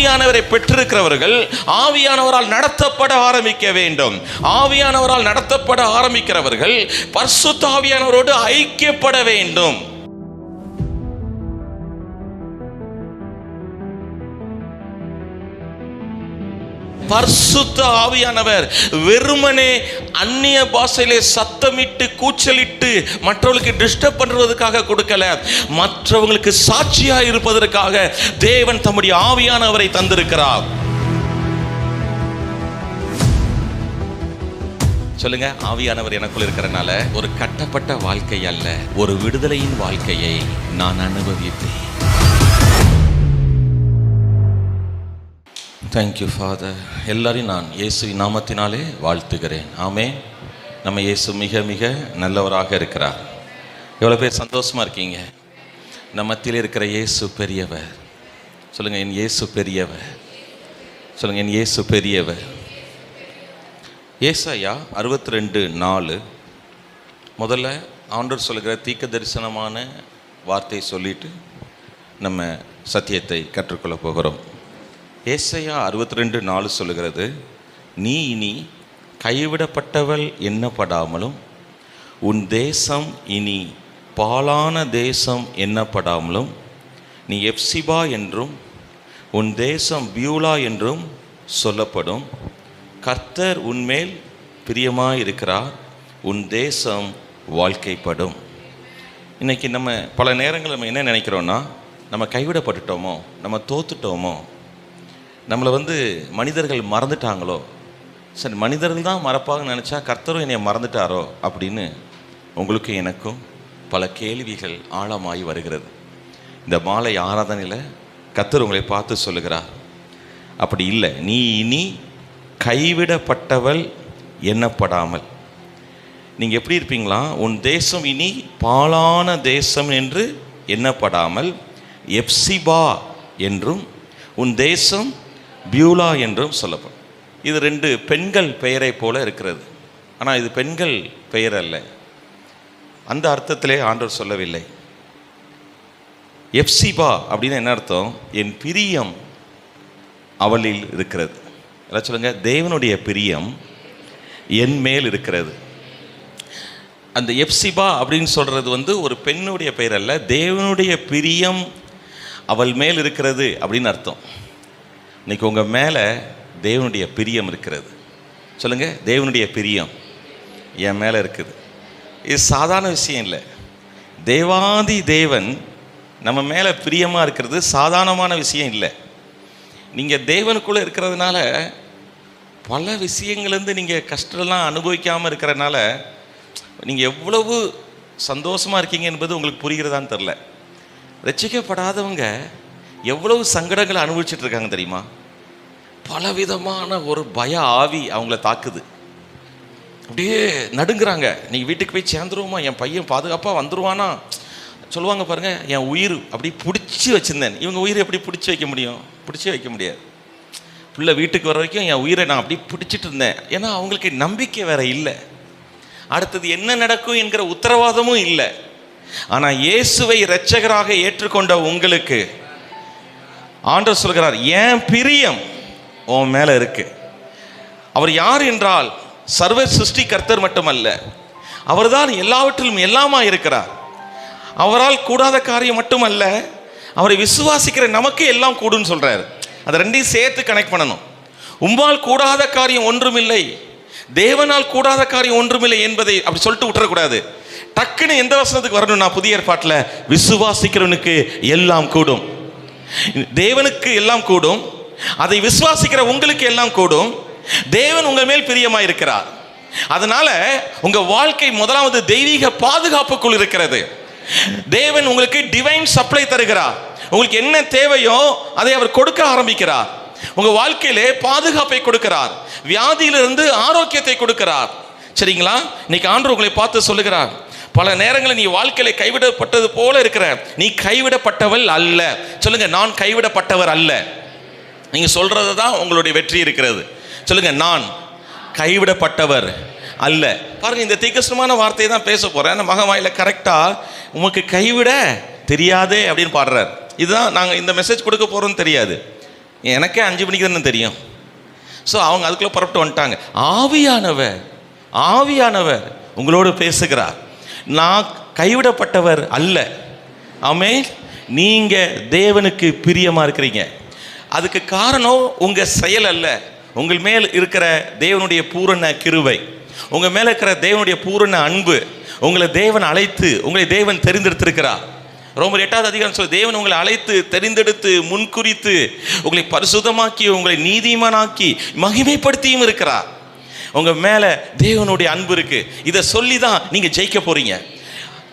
ஆவியானவரை பெற்றிருக்கிறவர்கள் ஆவியானவரால் நடத்தப்பட ஆரம்பிக்க வேண்டும். ஆவியானவரால் நடத்தப்பட ஆரம்பிக்கிறவர்கள் பரிசுத்த ஆவியானவரோடு ஐக்கியப்பட வேண்டும். பரிசுத்த ஆவியானவர் வெறுமனே அந்நிய பாஷையிலே சத்தமிட்டு கூச்சலிட்டு மற்றவர்களுக்கு டிஸ்டர்ப் பண்றதுக்காக கொடுக்கல, மற்றவங்களுக்கு சாட்சியா இருப்பதற்காக தேவன் தம்முடைய ஆவியானவரை தந்திருக்கிறார். சொல்லுங்க, ஆவியானவர் எனக்குள்ள இருக்கிறனால ஒரு கட்டப்பட்ட வாழ்க்கை அல்ல, ஒரு விடுதலையின் வாழ்க்கையை நான் அனுபவிப்பேன். Thank you father. எல்லாரையும் நான் இயேசுவின் நாமத்தினாலே வாழ்த்துகிறேன். ஆமென். நம்ம இயேசு மிக மிக நல்லவராக இருக்கிறார். எவ்வளோ பேர் சந்தோஷமாக இருக்கீங்க? நம்ம மத்தியில் இருக்கிற இயேசு பெரியவர். சொல்லுங்கள், என் இயேசு பெரியவர். சொல்லுங்கள், என் இயேசு பெரியவர். ஏசாயா 62:4 முதல்ல ஆண்டவர் சொல்லுகிற தீர்க்க தரிசனமான வார்த்தையை சொல்லிட்டு நம்ம சத்தியத்தை கற்றுக்கொள்ள போகிறோம். ஏசாயா 62:4 சொல்லுகிறது, நீ இனி கைவிடப்பட்டவள் எண்ணப்படாமலும் உன் தேசம் இனி பாழான தேசம் எண்ணப்படாமலும் நீ எப்சிபா என்றும் உன் தேசம் பியூலா என்றும் சொல்லப்படும். கர்த்தர் உன்மேல் பிரியமாயிருக்கிறார், உன் தேசம் வாழ்க்கைப்படும். இன்றைக்கி நம்ம பல நேரங்கள் நம்ம என்ன நினைக்கிறோன்னா, நம்ம கைவிடப்பட்டுட்டோமோ, நம்ம தோத்துட்டோமோ, நம்மளை மனிதர்கள் மறந்துட்டாங்களோ, சரி மனிதர்கள் தான் மறப்பாங்கன்னு நினச்சா கர்த்தரும் என்னை மறந்துட்டாரோ அப்படின்னு உங்களுக்கு எனக்கும் பல கேள்விகள் ஆழமாகி வருகிறது. இந்த மாலை ஆராதனையில் கர்த்தர் உங்களை பார்த்து சொல்லுகிறார், அப்படி இல்லை, நீ இனி கைவிடப்பட்டவள் எண்ணப்படாமல் நீங்கள் எப்படி இருப்பீங்களா? உன் தேசம் இனி பாழான தேசம் என்று எண்ணப்படாமல் எப்சிபா என்றும் உன் தேசம் பியூலா என்றும் சொல்லப்படும். இது 2 பெண்கள் பெயரை போல இருக்கிறது. ஆனால் இது பெண்கள் பெயர் அல்ல, அந்த அர்த்தத்திலே ஆண்டவர் சொல்லவில்லை. எப்சிபா அப்படின்னு என்ன அர்த்தம்? என் பிரியம் அவளில் இருக்கிறது. எல்லாம் சொல்லுங்க, தேவனுடைய பிரியம் என் மேல் இருக்கிறது. அந்த எப்சிபா அப்படின்னு சொல்கிறது ஒரு பெண்ணுடைய பெயர் அல்ல, தேவனுடைய பிரியம் அவள் மேல் இருக்கிறது அப்படின்னு அர்த்தம். இன்றைக்கி உங்கள் மேலே தேவனுடைய பிரியம் இருக்கிறது. சொல்லுங்கள், தேவனுடைய பிரியம் என் மேலே இருக்குது. இது சாதாரண விஷயம் இல்லை. தேவாதி தேவன் நம்ம மேலே பிரியமாக இருக்கிறது சாதாரணமான விஷயம் இல்லை. நீங்கள் தேவனுக்குள்ளே இருக்கிறதுனால பல விஷயங்கள்லேருந்து நீங்கள் கஷ்டம்லாம் அனுபவிக்காமல் இருக்கிறதுனால நீங்கள் எவ்வளவு சந்தோஷமாக இருக்கீங்க என்பது உங்களுக்கு புரிகிறதான்னு தெரில. ரட்சிக்கப்படாதவங்க எவ்வளவு சங்கடங்களை அனுபவிச்சுட்டு இருக்காங்க தெரியுமா? பலவிதமான ஒரு பய ஆவி அவங்கள தாக்குது. அப்படியே நடுங்குறாங்க. நீங்கள் வீட்டுக்கு போய் சேர்ந்துருவோமா, என் பையன் பாதுகாப்பாக வந்துடுவானா சொல்லுவாங்க பாருங்கள். என் உயிர் அப்படி பிடிச்சி வச்சுருந்தேன். இவங்க உயிரை எப்படி பிடிச்சி வைக்க முடியும்? பிடிச்சி வைக்க முடியாது. பிள்ளை வீட்டுக்கு வர வரைக்கும் என் உயிரை நான் அப்படி பிடிச்சிட்டு இருந்தேன். ஏன்னா அவங்களுக்கு நம்பிக்கை வேற இல்லை, அடுத்தது என்ன நடக்கும் என்கிற உத்தரவாதமும் இல்லை. ஆனால் இயேசுவை இரட்சகராக ஏற்றுக்கொண்ட உங்களுக்கு ஆண்டவர் சொல்கிறார், என் பிரியம் உன் மேலே இருக்கு. அவர் யார் என்றால் சர்வ சிருஷ்டி கர்த்தர் மட்டுமல்ல, அவர்தான் எல்லாவற்றிலும் எல்லாமா இருக்கிறார். அவரால் கூடாத காரியம் மட்டுமல்ல, அவரை விசுவாசிக்கிற நமக்கு எல்லாம் கூடுன்னு சொல்றாரு. அதை ரெண்டையும் சேர்த்து கனெக்ட் பண்ணணும். உம்மால் கூடாத காரியம் ஒன்றுமில்லை, தேவனால் கூடாத காரியம் ஒன்றுமில்லை என்பதை அப்படி சொல்லிட்டு விட்டுறக்கூடாது. டக்குன்னு எந்த வசனத்துக்கு வரணும்னா, புதிய ஏற்பாட்டில் விசுவாசிக்கிறவனுக்கு எல்லாம் கூடும். தேவனுக்கு எல்லாம் கூடும், அதை விசுவாசிக்கிற உங்களுக்கு எல்லாம் கூடும். தேவன் உங்கள் மேல் பிரியமாக இருக்கிறார். அதனால உங்க வாழ்க்கை முதலாவது தெய்வீக பாதுகாப்புக்குள் இருக்கிறது. தேவன் உங்களுக்கு டிவைன் சப்ளை தருகிறார். உங்களுக்கு என்ன தேவையோ அதை அவர் கொடுக்க ஆரம்பிக்கிறார். உங்க வாழ்க்கையிலே பாதுகாப்பை கொடுக்கிறார், வியாதியிலிருந்து ஆரோக்கியத்தை கொடுக்கிறார். சரிங்களா? இன்னைக்கு ஆண்டவர் உங்களை பார்த்து சொல்லுகிறார், பல நேரங்களில் நீ வாழ்க்கையில கைவிடப்பட்டது போல இருக்கிற, நீ கைவிடப்பட்டவள் அல்ல. சொல்லுங்க, நான் கைவிடப்பட்டவர் அல்ல. நீங்க சொல்றது தான் உங்களுடைய வெற்றி இருக்கிறது. சொல்லுங்க, நான் கைவிடப்பட்டவர் அல்ல. பாருங்க, இந்த தீர்க்கமான வார்த்தையை தான் பேச போறேன். அந்த மகவாயில கரெக்டா உமக்கு கைவிட தெரியாதே அப்படின்னு பாடுறார். இதுதான் நாங்கள் இந்த மெசேஜ் கொடுக்க போறோம்னு தெரியாது. எனக்கே 5 மணிக்கு தானே தெரியும். ஸோ அவங்க அதுக்குள்ளே புறப்பட்டு வந்துட்டாங்க. ஆவியானவர் உங்களோடு பேசுகிறார். நான் கைவிடப்பட்டவர் அல்ல. ஆமென். நீங்கள் தேவனுக்கு பிரியமாக இருக்கிறீங்க. அதுக்கு காரணம் உங்கள் செயல் அல்ல, உங்கள் மேல் இருக்கிற தேவனுடைய பூரண கிருபை, உங்கள் மேலே இருக்கிற தேவனுடைய பூரண அன்பு. உங்களை தேவன் அழைத்து, உங்களை தேவன் தெரிந்தெடுத்திருக்கிறார். ரோமர் 8வது அதிகாரம் சொல்லி, தேவன் உங்களை அழைத்து, தெரிந்தெடுத்து, முன்குறித்து, உங்களை பரிசுத்தமாக்கி, உங்களை நீதிமானாக்கி, மகிமைப்படுத்தியும் இருக்கிறார். உங்கள் மேலே தேவனுடைய அன்பு இருக்கு. இதை சொல்லி தான் நீங்கள் ஜெயிக்க போறீங்க.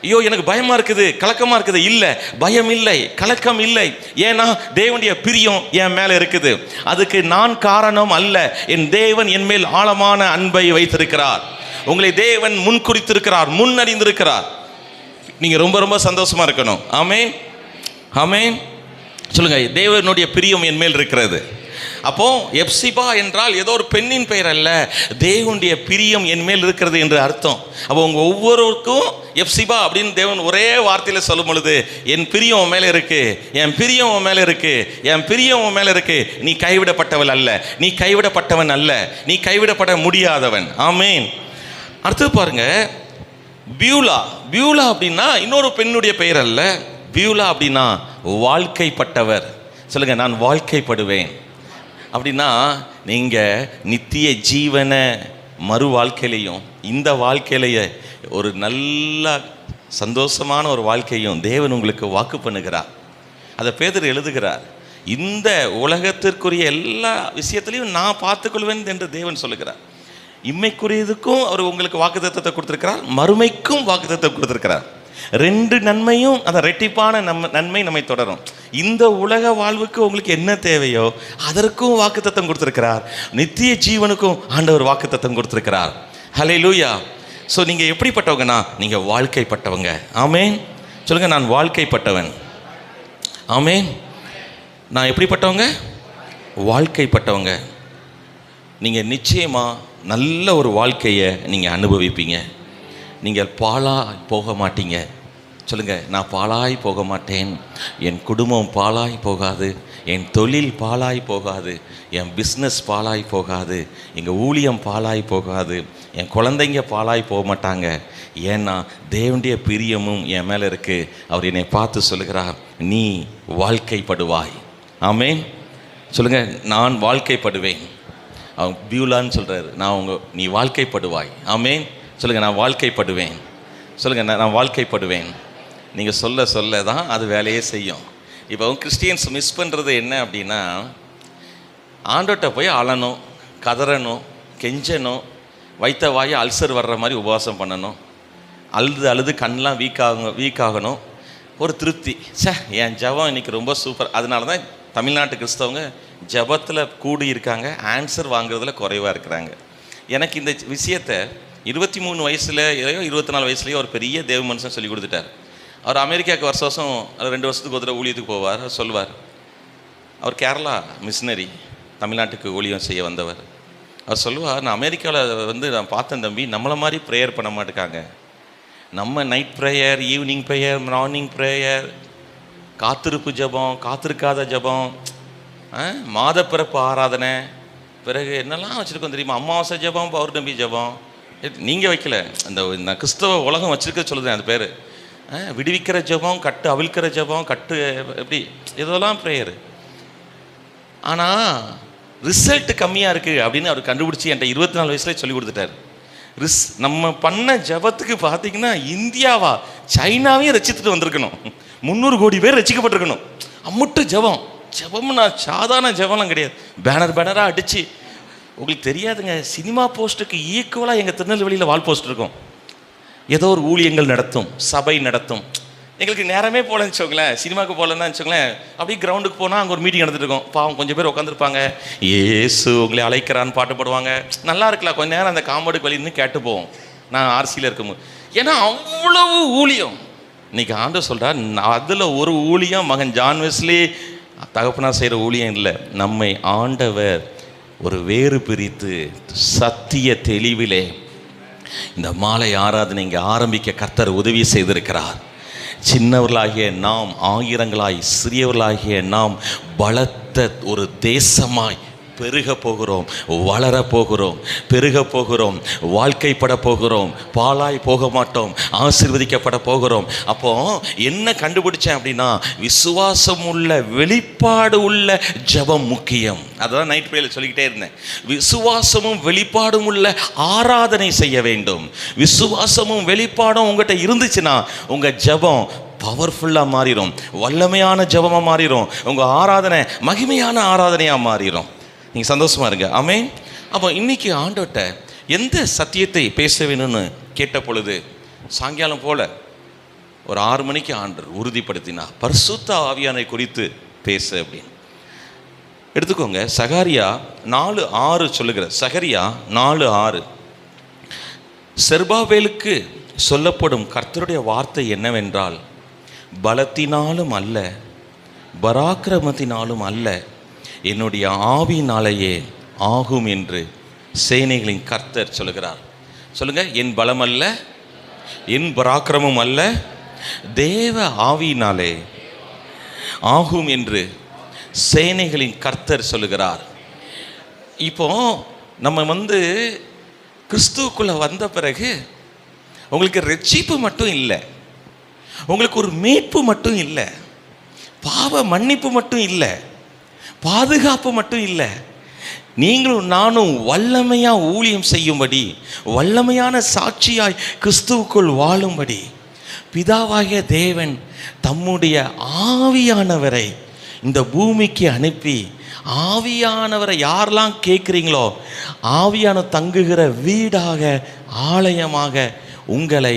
ஐயோ எனக்கு பயமாக இருக்குது, கலக்கமாக இருக்குது. இல்லை, பயம் இல்லை, கலக்கம் இல்லை. ஏன்னா தேவனுடைய பிரியம் என் மேலே இருக்குது. அதுக்கு நான் காரணம் அல்ல. என் தேவன் என் மேல் ஆழமான அன்பை வைத்திருக்கிறார். உங்களை தேவன் முன் குறித்திருக்கிறார், முன் அறிந்திருக்கிறார். நீங்கள் ரொம்ப ரொம்ப சந்தோஷமாக இருக்கணும். ஆமென், ஆமென். சொல்லுங்க, தேவனுடைய பிரியம் என் மேல் இருக்கிறது. அப்போ எப்சிபா என்றால் ஏதோ ஒரு பெண்ணின் பெயர் அல்ல, தேவனுடைய பிரியம் என் மேல் இருக்கிறது என்று அர்த்தம். அப்போ உங்கள் ஒவ்வொருவருக்கும் எப்சிபா அப்படின்னு தேவன் ஒரே வார்த்தையில் சொல்லும் பொழுது, என் பிரியம் உன் மேலே இருக்கு, என் பிரியம் உன் மேலே இருக்கு, என் பிரியம் உன் மேலே இருக்கு. நீ கைவிடப்பட்டவள் அல்ல, நீ கைவிடப்பட்டவன் அல்ல, நீ கைவிடப்பட முடியாதவன். ஆமென். அடுத்தது பாருங்க, பியூலா அப்படின்னா இன்னொரு பெண்ணுடைய பெயர் அல்ல. பியூலா அப்படின்னா வாழ்க்கைப்பட்டவர். சொல்லுங்க, நான் வாழ்க்கைப்படுவேன். அப்படின்னா நீங்கள் நித்திய ஜீவன மறு வாழ்க்கையிலையும் இந்த வாழ்க்கையிலேயே ஒரு நல்ல சந்தோஷமான ஒரு வாழ்க்கையும் தேவன் உங்களுக்கு வாக்கு பண்ணுகிறார். அதை பேதுரு எழுதுகிறார். இந்த உலகத்திற்குரிய எல்லா விஷயத்திலையும் நான் பார்த்துக்கொள்வேன் என்று தேவன் சொல்லுகிறார். இம்மைக்குரியதுக்கும் அவர் உங்களுக்கு வாக்குத்தத்தத்தை கொடுத்திருக்கிறார், மறுமைக்கும் வாக்குத்தத்தத்தை கொடுத்திருக்கிறார். 2 நன்மையும், அந்த ரெட்டிப்பான நன்மை நம்மை தொடரும். இந்த உலக வாழ்வுக்கு உங்களுக்கு என்ன தேவையோ அதற்கும் வாக்குத்தத்தம் கொடுத்திருக்கிறார், நித்திய ஜீவனுக்கும் ஆண்டவர் வாக்குத்தத்தம் கொடுத்திருக்கிறார். ஹல்லேலூயா. ஸோ நீங்கள் எப்படிப்பட்டவங்கன்னா, நீங்கள் வாழ்க்கைப்பட்டவங்க. ஆமென். சொல்லுங்க, நான் வாழ்க்கைப்பட்டவன். ஆமென். நான் எப்படிப்பட்டவங்க? வாழ்க்கைப்பட்டவங்க. நீங்கள் நிச்சயமாக நல்ல ஒரு வாழ்க்கையை நீங்கள் அனுபவிப்பீங்க. நீங்கள் பாழாய் போக மாட்டீங்க. சொல்லுங்கள், நான் பாழாய் போக மாட்டேன். என் குடும்பம் பாழாய் போகாது, என் தொழில் பாழாய் போகாது, என் பிஸ்னஸ் பாழாய் போகாது, எங்கள் ஊழியம் பாழாய் போகாது, என் குழந்தைங்க பாழாய் போக மாட்டாங்க. ஏன்னா தேவனுடைய பிரியமும் என் மேலே இருக்குது. அவர் என்னை பார்த்து சொல்லுகிறார், நீ வாழ்க்கைப்படுவாய். ஆமென். சொல்லுங்கள், நான் வாழ்க்கைப்படுவேன். அவங்க பியூலான்னு சொல்கிறாரு, நீ வாழ்க்கைப்படுவாய். ஆமென். சொல்லுங்கள், நான் வாழ்க்கைப்படுவேன். சொல்லுங்கள், நான் வாழ்க்கைப்படுவேன். நீங்கள் சொல்ல தான் அது வேலையே செய்யும். இப்போ கிறிஸ்டியன்ஸ் மிஸ் பண்ணுறது என்ன அப்படின்னா, ஆண்டோட்ட போய் அழணும், கதறணும், கெஞ்சணும், வைத்த வாயை அல்சர் வர்ற மாதிரி உபவாசம் பண்ணணும், அழுது கண்ணெலாம் வீக் ஆகணும், ஒரு திருப்தி. என் ஜெபம் இன்றைக்கி ரொம்ப சூப்பர். அதனால தான் தமிழ்நாட்டு கிறிஸ்தவங்க ஜெபத்தில் கூடி இருக்காங்க, ஆன்சர் வாங்குறதுல குறைவாக இருக்கிறாங்க. எனக்கு இந்த விஷயத்தை 23 வயசில் 24 வயசுலேயே ஒரு பெரிய தேவ மனுஷன் சொல்லி கொடுத்துட்டார். அவர் அமெரிக்காவுக்கு வருஷம் 2 வருஷத்துக்கு ஒரு தடவை ஊழியத்துக்கு போவார். சொல்லுவார், அவர் கேரளா மிஷினரி, தமிழ்நாட்டுக்கு ஊழியம் செய்ய வந்தவர். அவர் சொல்லுவார், நான் அமெரிக்காவில் நான் பார்த்தேன் தம்பி, நம்மளை மாதிரி ப்ரேயர் பண்ண மாட்டேக்காங்க. நம்ம night prayer, evening prayer, morning prayer, காத்திருப்பு ஜபம், காத்திருக்காத ஜபம், மாத பிறப்பு ஆராதனை, பிறகு என்னெல்லாம் வச்சுருக்கோம் தெரியுமா, அமாவாசை ஜபம், பௌர்ணமி ஜபம். நீங்கள் வைக்கல, இந்த கிறிஸ்தவ உலகம் வச்சுருக்க சொல்லுதேன் அந்த பேர். விடுவிக்கிற ஜபம், கட்டு அவிழ்க்கிற ஜபம், கட்டு எப்படி, இதெல்லாம் ப்ரேயரு. ஆனால் ரிசல்ட் கம்மியாக இருக்குது அப்படின்னு அவர் கண்டுபிடிச்சி என்கிட்ட 24 வயசுலேயே சொல்லி கொடுத்துட்டார். நம்ம பண்ண ஜபத்துக்கு பார்த்தீங்கன்னா இந்தியாவா சைனாவையும் ரசித்துட்டு வந்திருக்கணும், 300 கோடி பேர் ரசிக்கப்பட்டிருக்கணும். அம்முட்டு ஜபம்னா சாதாரண ஜபம்லாம் கிடையாது. பேனராக அடித்து, உங்களுக்கு தெரியாதுங்க, சினிமா போஸ்ட்டுக்கு ஈக்குவலாக எங்கள் திருநெல்வேலியில் வால் போஸ்ட் இருக்கும். ஏதோ ஒரு ஊழியங்கள் நடத்தும், சபை நடத்தும். எங்களுக்கு நேரமே போகலன்னு வச்சுக்கோங்களேன், சினிமாவுக்கு போகலன்னு வச்சுக்கோங்களேன், அப்படியே கிரவுண்டுக்கு போனால் அங்கே ஒரு மீட்டிங் நடந்துட்டு இருக்கோம். பாவம் கொஞ்சம் பேர் உட்காந்துருப்பாங்க, ஏசு உங்களை அழைக்கிறான்னு பாட்டு போடுவாங்க. நல்லா இருக்கலாம், கொஞ்சம் நேரம் அந்த காம்பவுண்டுக்கு வெளியிருந்து கேட்டு போவோம். நான் ஆர்சியில் இருக்கும்போது, ஏன்னா அவ்வளவு ஊழியம். இன்றைக்கி ஆண்டவர் சொல்கிறார், அதில் ஒரு ஊழியம் மகன் ஜான் வெஸ்லி தகப்பனா செய்கிற ஊழியம் இல்லை, நம்மை ஆண்டவர் ஒரு வேறு பிரித்து சத்திய தெளிவிலே இந்த மாலை ஆராதனை இங்கே ஆரம்பிக்க கர்த்தர் உதவி செய்திருக்கிறார். சின்னவர்களாகிய நாம் ஆயிரங்களாய், சிறியவர்களாகிய நாம் பலத்த பலத்த ஒரு தேசமாய் பெருக போகிறோம், வளர போகிறோம், பெருக போகிறோம், வாழ்க்கைப்பட போகிறோம், பாழாய் போக மாட்டோம், ஆசீர்வதிக்கப்பட போகிறோம். அப்போ என்ன கண்டுபிடிச்சேன் அப்படின்னா, விசுவாசம் உள்ள வெளிப்பாடு உள்ள ஜெபம் முக்கியம். அதான் நைட் பிரேயர்ல சொல்லிக்கிட்டே இருந்தேன். விசுவாசமும் வெளிப்பாடும் உள்ள ஆராதனை செய்ய வேண்டும். விசுவாசமும் வெளிப்பாடும் உங்கள்கிட்ட இருந்துச்சுன்னா உங்க ஜெபம் பவர்ஃபுல்லாக மாறிடும், வல்லமையான ஜெபமாக மாறிடும், உங்கள் ஆராதனை மகிமையான ஆராதனையாக மாறிடும். நீங்கள் சந்தோஷமாக இருங்க. ஆமென். அப்போ இன்றைக்கி ஆண்டவர்கிட்ட எந்த சத்தியத்தை பேச வேணும்னு கேட்ட பொழுது, சாயங்காலம் போல் ஒரு 6 மணிக்கு ஆண்டவர் உறுதிப்படுத்தினா பரிசுத்த ஆவியானை குறித்து பேசு அப்படின்னு. எடுத்துக்கோங்க, சகரியா 4:6 சொல்லுகிற, சகரியா 4:6, செருபாபேலுக்கு சொல்லப்படும் கர்த்தருடைய வார்த்தை என்னவென்றால், பலத்தினாலும் அல்ல, பராக்கிரமத்தினாலும் அல்ல, என்னுடைய ஆவியினாலேயே ஆகும் என்று சேனைகளின் கர்த்தர் சொல்லுகிறார். சொல்லுங்க, என் பலம் அல்ல, என் பராக்கிரமம் அல்ல, தேவ ஆவியினாலே ஆகும் என்று சேனைகளின் கர்த்தர் சொல்லுகிறார். இப்போ நம்ம கிறிஸ்துவுக்குள்ள வந்த பிறகு உங்களுக்கு ரட்சிப்பு மட்டும் இல்லை, உங்களுக்கு ஒரு மீட்பு மட்டும் இல்லை, பாவ மன்னிப்பு மட்டும் இல்லை, பாதுகாப்பு மட்டும் இல்லை, நீங்களும் நானும் வல்லமையாக ஊழியம் செய்யும்படி, வல்லமையான சாட்சியாய் கிறிஸ்துவுக்குள் வாழும்படி பிதாவாகிய தேவன் தம்முடைய ஆவியானவரை இந்த பூமிக்கு அனுப்பி, ஆவியானவரை யாரெல்லாம் கேட்குறீங்களோ ஆவியான தங்குகிற வீடாக, ஆலயமாக உங்களை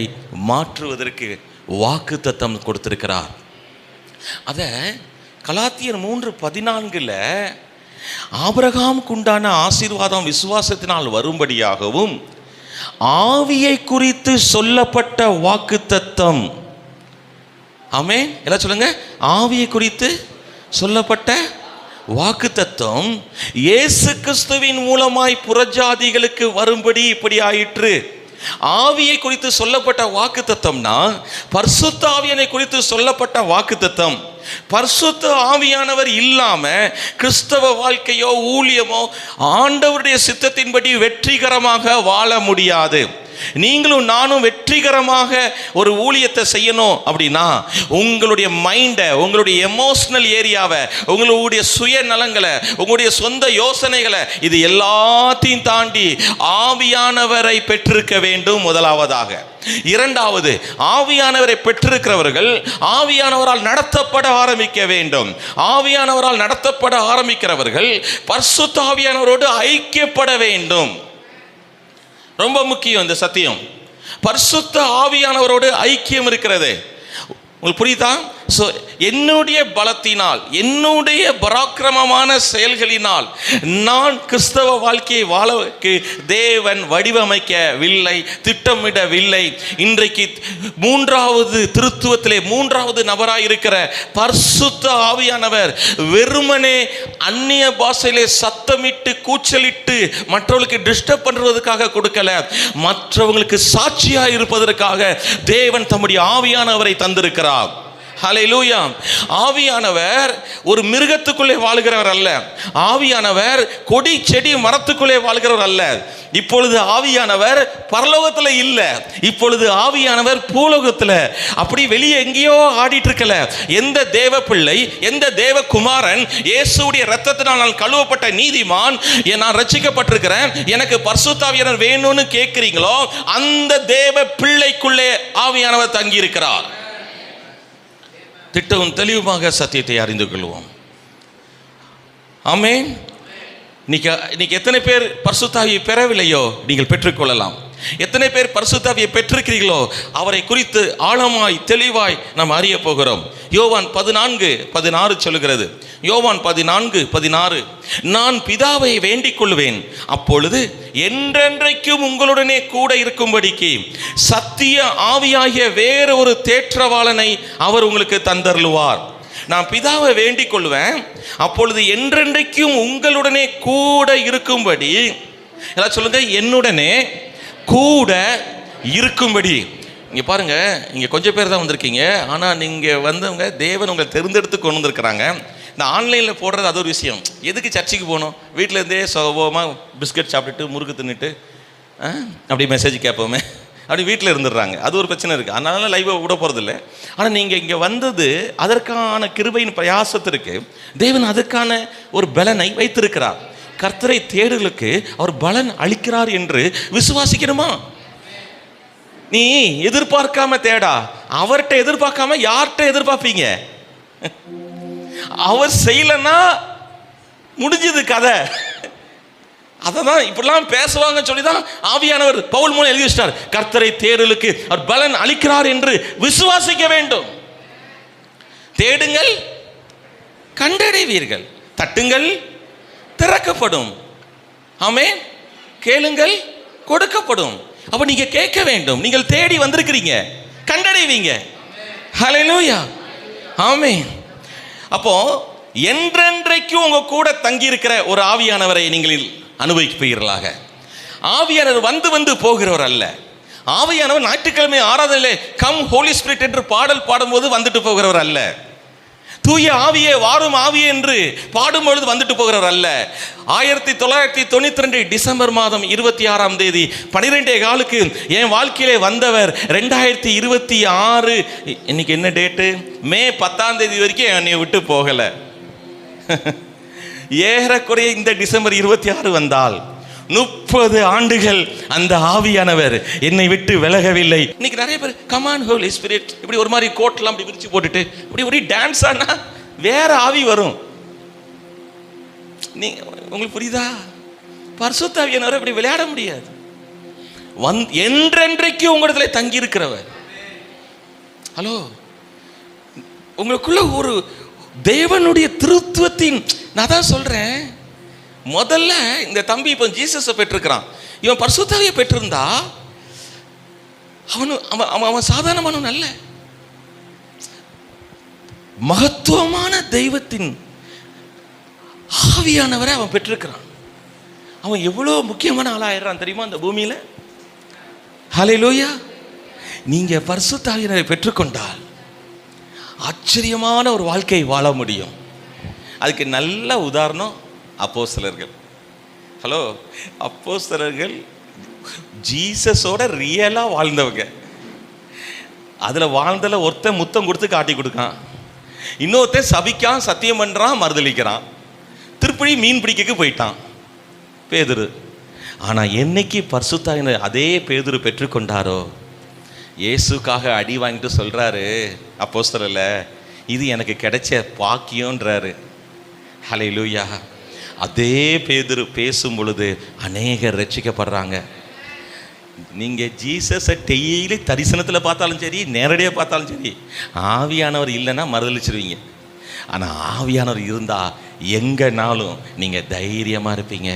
மாற்றுவதற்கு வாக்குத்தத்தம் கொடுத்திருக்கிறார். அதை கலாத்தியர் 3:14 ஆபிரகாமுக்கு உண்டான ஆசீர்வாதம் விசுவாசத்தினால் வரும்படியாகவும் ஆவியை குறித்து சொல்லப்பட்ட வாக்குத்தத்தம். ஆமென். எல்லாம் சொல்லுங்க, ஆவியை குறித்து சொல்லப்பட்ட வாக்குத்தத்தம் இயேசு கிறிஸ்துவின் மூலமாய் புறஜாதிகளுக்கு வரும்படி இப்படி ஆயிற்று. ஆவியை குறித்து சொல்லப்பட்ட வாக்குத்தத்தம்னா பரிசுத்த ஆவியானை குறித்து சொல்லப்பட்ட வாக்குத்தத்தம். பரிசுத்த ஆவியானவர் இல்லாம கிறிஸ்தவ வாழ்க்கையோ ஊழியமோ ஆண்டவருடைய சித்தத்தின்படி வெற்றிகரமாக வாழ முடியாது. நீங்களும் நானும் வெற்றிகரமாக ஒரு ஊழியத்தை செய்யணும் அப்படின்னா உங்களுடைய மைண்டை, உங்களுடைய எமோஷனல் ஏரியாவை, உங்களுடைய சுயநலங்களை, உங்களுடைய சொந்த யோசனைகளை, இது எல்லாத்தையும் தாண்டி ஆவியானவரை பெற்றிருக்க வேண்டும் முதலாவதாக. இரண்டாவது, ஆவியானவரை பெற்றிருக்கிறவர்கள் ஆவியானவரால் நடத்தப்பட ஆரம்பிக்க வேண்டும். ஆவியானவரால் நடத்தப்பட ஆரம்பிக்கிறவர்கள் பரிசுத்த ஆவியானவரோடு ஐக்கியப்பட வேண்டும். ரொம்ப முக்கியம் இந்த சத்தியம். பரிசுத்த ஆவியானவரோடு ஐக்கியம் இருக்கிறது. உங்களுக்கு புரியுதா? ஸோ என்னுடைய பலத்தினால், என்னுடைய பராக்கிரமமான செயல்களினால் நான் கிறிஸ்தவ வாழ்க்கையை வாழக்கு தேவன் வடிவமைக்கவில்லை, திட்டமிடவில்லை. இன்றைக்கு 3வது திருத்துவத்திலே 3வது நபராக இருக்கிற பரிசுத்த ஆவியானவர் வெறுமனே அந்நிய பாஷையிலே சத்தமிட்டு கூச்சலிட்டு மற்றவர்களுக்கு டிஸ்டர்ப் பண்ணுறதுக்காக கொடுக்கல, மற்றவங்களுக்கு சாட்சியாக இருப்பதற்காக தேவன் தம்முடைய ஆவியானவரை தந்திருக்கிறார். ஹல்லேலூயா. ஆவியானவர் ஒரு மிருகத்துக்குள்ளே வாழ்கிறவர் அல்ல. ஆவியானவர் கொடி செடி மரத்துக்குள்ளே வாழ்கிறவர் அல்ல. இப்பொழுது ஆவியானவர் பரலோகத்தில் இல்லை, இப்பொழுது ஆவியானவர் பூலோகத்தில். அப்படி வெளியே எங்கேயோ ஆடிட்டு இருக்கல. எந்த தேவ பிள்ளை, எந்த தேவ குமாரன் இயேசுடைய இரத்தத்தினால் நான் கழுவப்பட்ட நீதிமான், நான் ரட்சிக்கப்பட்டிருக்கிறேன், எனக்கு பரிசுத்த ஆவியானவர் வேணும்னு கேட்கிறீங்களோ அந்த தேவ பிள்ளைக்குள்ளே ஆவியானவர் தங்கி இருக்கிறார். திட்டவும் தெளிவுமாக சத்தியத்தை அறிந்து கொள்வோம். ஆமென். இன்னைக்கு எத்தனை பேர் பரிசுத்த ஆவியை பெறவில்லையோ நீங்கள் பெற்றுக்கொள்ளலாம். எத்தனை பேர் பரிசுத்த ஆவியை பெற்றிருக்கிறீர்களோ அவரை குறித்து ஆழமாய் தெளிவாய் நாம் அறிய போகிறோம். யோவான் 14:16 சொல்லுகிறது. யோவான் 14:16, நான் பிதாவை வேண்டிக் கொள்வேன், அப்பொழுது என்றென்றைக்கும் உங்களுடனே கூட இருக்கும்படிக்கு சத்திய ஆவியாகிய வேறு ஒரு தேற்றவாளனை அவர் உங்களுக்கு தந்தருளுவார். நான் பிதாவை வேண்டிக் கொள்வேன், அப்பொழுது என்றென்றைக்கும் உங்களுடனே கூட இருக்கும்படி. எல்லாம் சொல்லுங்க, என்னுடனே கூட இருக்கும்படி. இங்கே பாருங்க, இங்கே கொஞ்சம் பேர் தான் வந்திருக்கீங்க. ஆனால் நீங்கள் வந்தவங்க தேவன் உங்களை தேர்ந்தெடுத்து கொண்டு வந்திருக்கிறாங்க. இந்த ஆன்லைனில் போடுறது அது ஒரு விஷயம். எதுக்கு சர்ச்சுக்கு போகணும்? வீட்டிலேருந்தே சுகமாக பிஸ்கட் சாப்பிட்டுட்டு முறுக்கு தின்னுட்டு அப்படி மெசேஜ் கேட்போமே அப்படி வீட்டில் இருந்துடுறாங்க. அது ஒரு பிரச்சனை இருக்குது. அதனால லைவை விட போகிறதில்ல. ஆனால் நீங்கள் இங்கே வந்தது அதற்கான கிருபையின் பிரயாசத்திற்கு தேவன் அதுக்கான ஒரு பலனை வைத்திருக்கிறார். கர்த்தரை தேடுகளுக்கு அவர் பலன் அளிக்கிறார் என்று விசுவாசிக்கணுமா? நீ எதிர்பார்க்காம தேடா. அவர்கிட்ட எதிர்பார்க்காம யார்கிட்ட எதிர்பார்ப்பீங்க? அவர் செய்யலன்னா முடிஞ்சது கதை. அததான் இப்படிலாம் பேசுவாங்க சொல்லிதான் ஆவியானவர் பவுல் மூலம் எழுதி வச்சிட்டார். கர்த்தரை தேடலுக்கு அவர் பலன் அளிக்கிறார் என்று விசுவாசிக்க வேண்டும். தேடுங்கள் கண்டடைவீர்கள், தட்டுங்கள் திறக்கப்படும், ஆமென், கேளுங்கள் கொடுக்கப்படும். அப்ப நீங்க கேட்க வேண்டும். நீங்கள் தேடி வந்திருக்கிறீங்க, கண்டடைவீங்க. ஹல்லேலூயா, ஆமென். அப்போ என்றென்றைக்கும் உங்க கூட தங்கி இருக்கிற ஒரு ஆவியானவரை நீங்கள் அனுபவிப்பீர்களாக. ஆவியானவர் வந்து வந்து போகிறவர் அல்ல. ஆவியானவர் ஞாயிற்றுக்கிழமை ஆராதனையிலே கம் ஹோலி ஸ்பிரிட் என்று பாடல் பாடும்போது வந்துட்டு போகிறவர் அல்ல. தூய ஆவியே வாரும் ஆவியே என்று பாடும்பொழுது வந்துட்டு போகிறவர் அல்ல. 1992 டிசம்பர் மாதம் 26ஆம் தேதி 12:15 என் வாழ்க்கையிலே வந்தவர் 2026 இன்னைக்கு என்ன டேட்டு? மே 10ஆம் தேதி வரைக்கும் என்னை விட்டு போகலை. ஏறக்குறைய இந்த டிசம்பர் 26 வந்தால் 30 ஆண்டுகள் அந்த ஆவியானவர் என்னை விட்டு விலகவில்லை. இன்னைக்கு நிறைய பேர் கமான் ஹோலி ஸ்பிரிட் இப்படி ஒரு மாதிரி கோட்லாம் அப்படி விரிச்சு போட்டுட்டு இப்படி ஒரு டான்ஸ் ஆனா வேற ஆவி வரும். நீ உங்களுக்கு புரியுதா? பரிசுத்த ஆவியானவர் இப்படி விளையாட முடியாது. என்றென்றைக்கு உங்களிடத்துல தங்கி இருக்கிறவர். ஹலோ, உங்களுக்குள்ள ஒரு தேவனுடைய திருத்துவத்தின், நான் தான் சொல்றேன், முதல்ல இந்த தம்பி இப்போ ஜீசஸை பெற்றிருக்கிறான். இவன் பரிசுத்தாவியை பெற்றிருந்தா அவன் சாதாரணமானவன் அல்ல. மகத்துவமான தெய்வத்தின் ஆவியானவரை அவன் பெற்றிருக்கிறான். அவன் எவ்வளோ முக்கியமான ஆளாயிடுறான் தெரியுமா அந்த பூமியில? ஹல்லேலூயா. நீங்க பரிசுத்தாவியை பெற்றுக்கொண்டால் ஆச்சரியமான ஒரு வாழ்க்கை வாழ முடியும். அதுக்கு நல்ல உதாரணம் அப்போஸ்தலர்கள். ஹலோ, அப்போஸ்தலர்கள் ஜீசஸோட ரியலா வாழ்ந்தவங்க. அதுல வாழ்ந்தல ஒருத்தன் முத்தம் கொடுத்து காட்டி கொடுக்கான், இன்னொருத்தன் சபிக்கான், சத்தியம் பண்றான், மறுதளிக்கிறான், திருப்பி மீன் பிடிக்க போயிட்டான் பேதுரு. ஆனா என்னைக்கு பரிசுத்த அதே பேதுரு பெற்றுக்கொண்டாரோ, இயேசுக்காக அடி வாங்கிட்டு சொல்றாரு அப்போஸ்தலர்ல, இது எனக்கு கிடைச்ச பாக்கியம்ன்றாரு. ஹல்லேலூயா. அதே பேதுரு பேசும் பொழுது அநேகர் ரட்சிக்கப்படுறாங்க. நீங்க ஜீசஸை டெய்லி தரிசனத்தில் பார்த்தாலும் சரி, நேரடியாக பார்த்தாலும் சரி, ஆவியானவர் இல்லைன்னா மறுதளிச்சிருவீங்க. ஆனால் ஆவியானவர் இருந்தா எங்கனாலும் நீங்க தைரியமா இருப்பீங்க.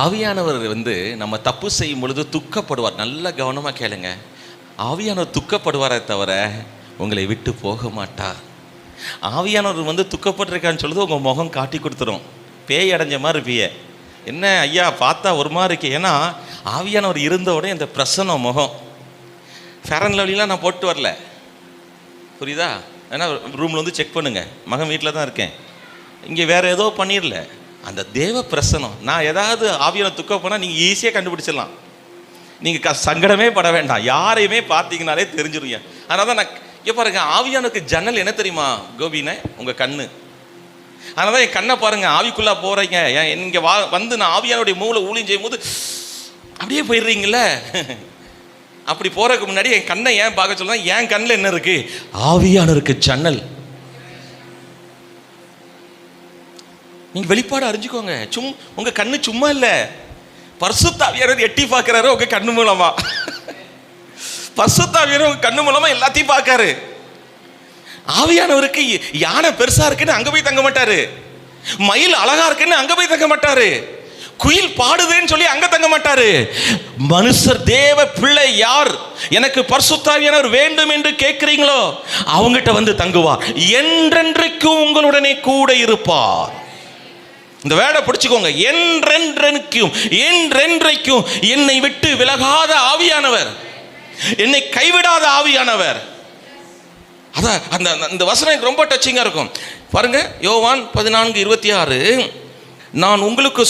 ஆவியானவர் நம்ம தப்பு செய்யும் பொழுது துக்கப்படுவார். நல்ல கவனமா கேளுங்க. ஆவியானவர் துக்கப்படுவாரே தவிர உங்களை விட்டு போக மாட்டார். ஆவியானவர் துக்கப்பட்டிருக்கான்னு சொல்லுது உங்கள் முகம் காட்டி கொடுத்துரும். பேய் அடைஞ்ச மாதிரி இருப்பீங்க. என்ன ஐயா பார்த்தா ஒரு மாதிரி இருக்கு. ஏன்னா ஆவியானவர் இருந்த உடனே இந்த பிரசன்னம் முகம். ஃபேரன் லவ்லிலாம் நான் போட்டு வரல, புரியுதா? ஏன்னா ரூமில் செக் பண்ணுங்க, மகன் வீட்டில் தான் இருக்கேன், இங்கே வேற ஏதோ பண்ணிடல. அந்த தேவ பிரசனம், நான் ஏதாவது ஆவியானவர் துக்கம் போனால் நீங்கள் ஈஸியாக கண்டுபிடிச்சிடலாம். நீங்கள் சங்கடமே பட வேண்டாம், யாரையுமே பார்த்தீங்கனாலே தெரிஞ்சிருவீங்க. அதனால தான் நான் இங்கே பாருங்க, ஆவியானுக்கு ஜன்னல் என்ன தெரியுமா கோபினே? உங்கள் கண்ணு. அதனால தான் என் கண்ணை பாருங்க, ஆவிக்குள்ளே போகிறீங்க. இங்கே நான் ஆவியானுடைய மூளை ஊழியம் செய்யும் போது அப்படியே போயிடுறீங்கள. அப்படி போகிறதுக்கு முன்னாடி என் கண்ணை ஏன் பார்க்க சொல்லுதான்? என் கண்ணில் என்ன இருக்கு? ஆவியானருக்கு ஜன்னல். நீங்கள் வெளிப்பாடு அறிஞ்சுக்கோங்க. உங்கள் கண்ணு சும்மா இல்லை, பரிசுத்த ஆவியானவர் எட்டி பார்க்குறாரு உங்கள் கண்ணு மூலமா. பரிசுத்த ஆவியானவர் உங்கள் கண்ணு மூலமா எல்லாத்தையும் பார்க்காரு. ஆவியானவருக்கு யானை பெருசா இருக்குன்னு அங்க போய் தங்க மாட்டாரு, மயில் அழகா இருக்குன்னு அங்க போய் தங்க மாட்டாரு, குயில் பாடுதுன்னு சொல்லி அங்க தங்க மாட்டாரு. மனுஷர் தேவ பிள்ளை யார் எனக்கு பரிசுத்த ஆவியானவர் வேண்டும் என்று கேட்கிறீங்களோ அவங்ககிட்ட தங்குவார். என்றென்றைக்கும் உங்களுடனே கூட இருப்பார். இந்த வேடை பிடிச்சுக்கோங்க. என்றென்றைக்கும், என்றென்றைக்கும் என்னை விட்டு விலகாத ஆவியானவர். என்னை கைவிடாத ஆவியானவர். அதான் அந்த வசனம் எனக்கு ரொம்ப டச்சிங்காக இருக்கும் பாருங்க. யோவான் 14:26, நான் உங்களுக்கு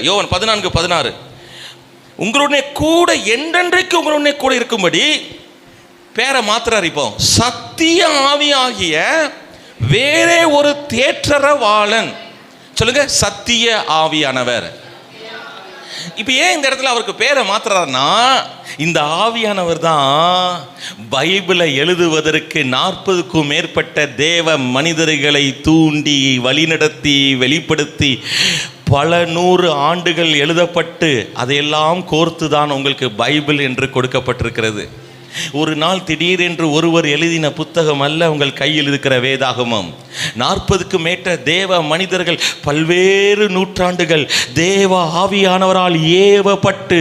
யோவான் 14:16, உங்களுடைய கூட என்றென்றைக்கு உங்களுடைய கூட இருக்கும்படி பேரை மாத்திரார். இப்போ சத்திய ஆவியாகிய வேறே ஒரு தேற்றரவாளன், சொல்லுங்க, சத்திய ஆவியானவர். இப்ப ஏன் இந்த இடத்துல அவருக்கு பேரை மாத்துறாருன்னா, இந்த ஆவியானவர் தான் பைபிளை எழுதுவதற்கு 40க்கும் மேற்பட்ட தேவ மனிதர்களை தூண்டி வழிநடத்தி வெளிப்படுத்தி பல 100 ஆண்டுகள் எழுதப்பட்டு அதையெல்லாம் கோர்த்து தான் உங்களுக்கு பைபிள் என்று கொடுக்கப்பட்டிருக்கிறது. ஒரு நாள் திடீரென்று ஒருவர் எழுதின புத்தகம் அல்ல உங்கள் கையில் இருக்கிற வேதாகமம். 40க்கும் மேற்பட்ட தேவ மனிதர்கள் பல்வேறு நூற்றாண்டுகள் தேவ ஆவியானவரால் ஏவப்பட்டு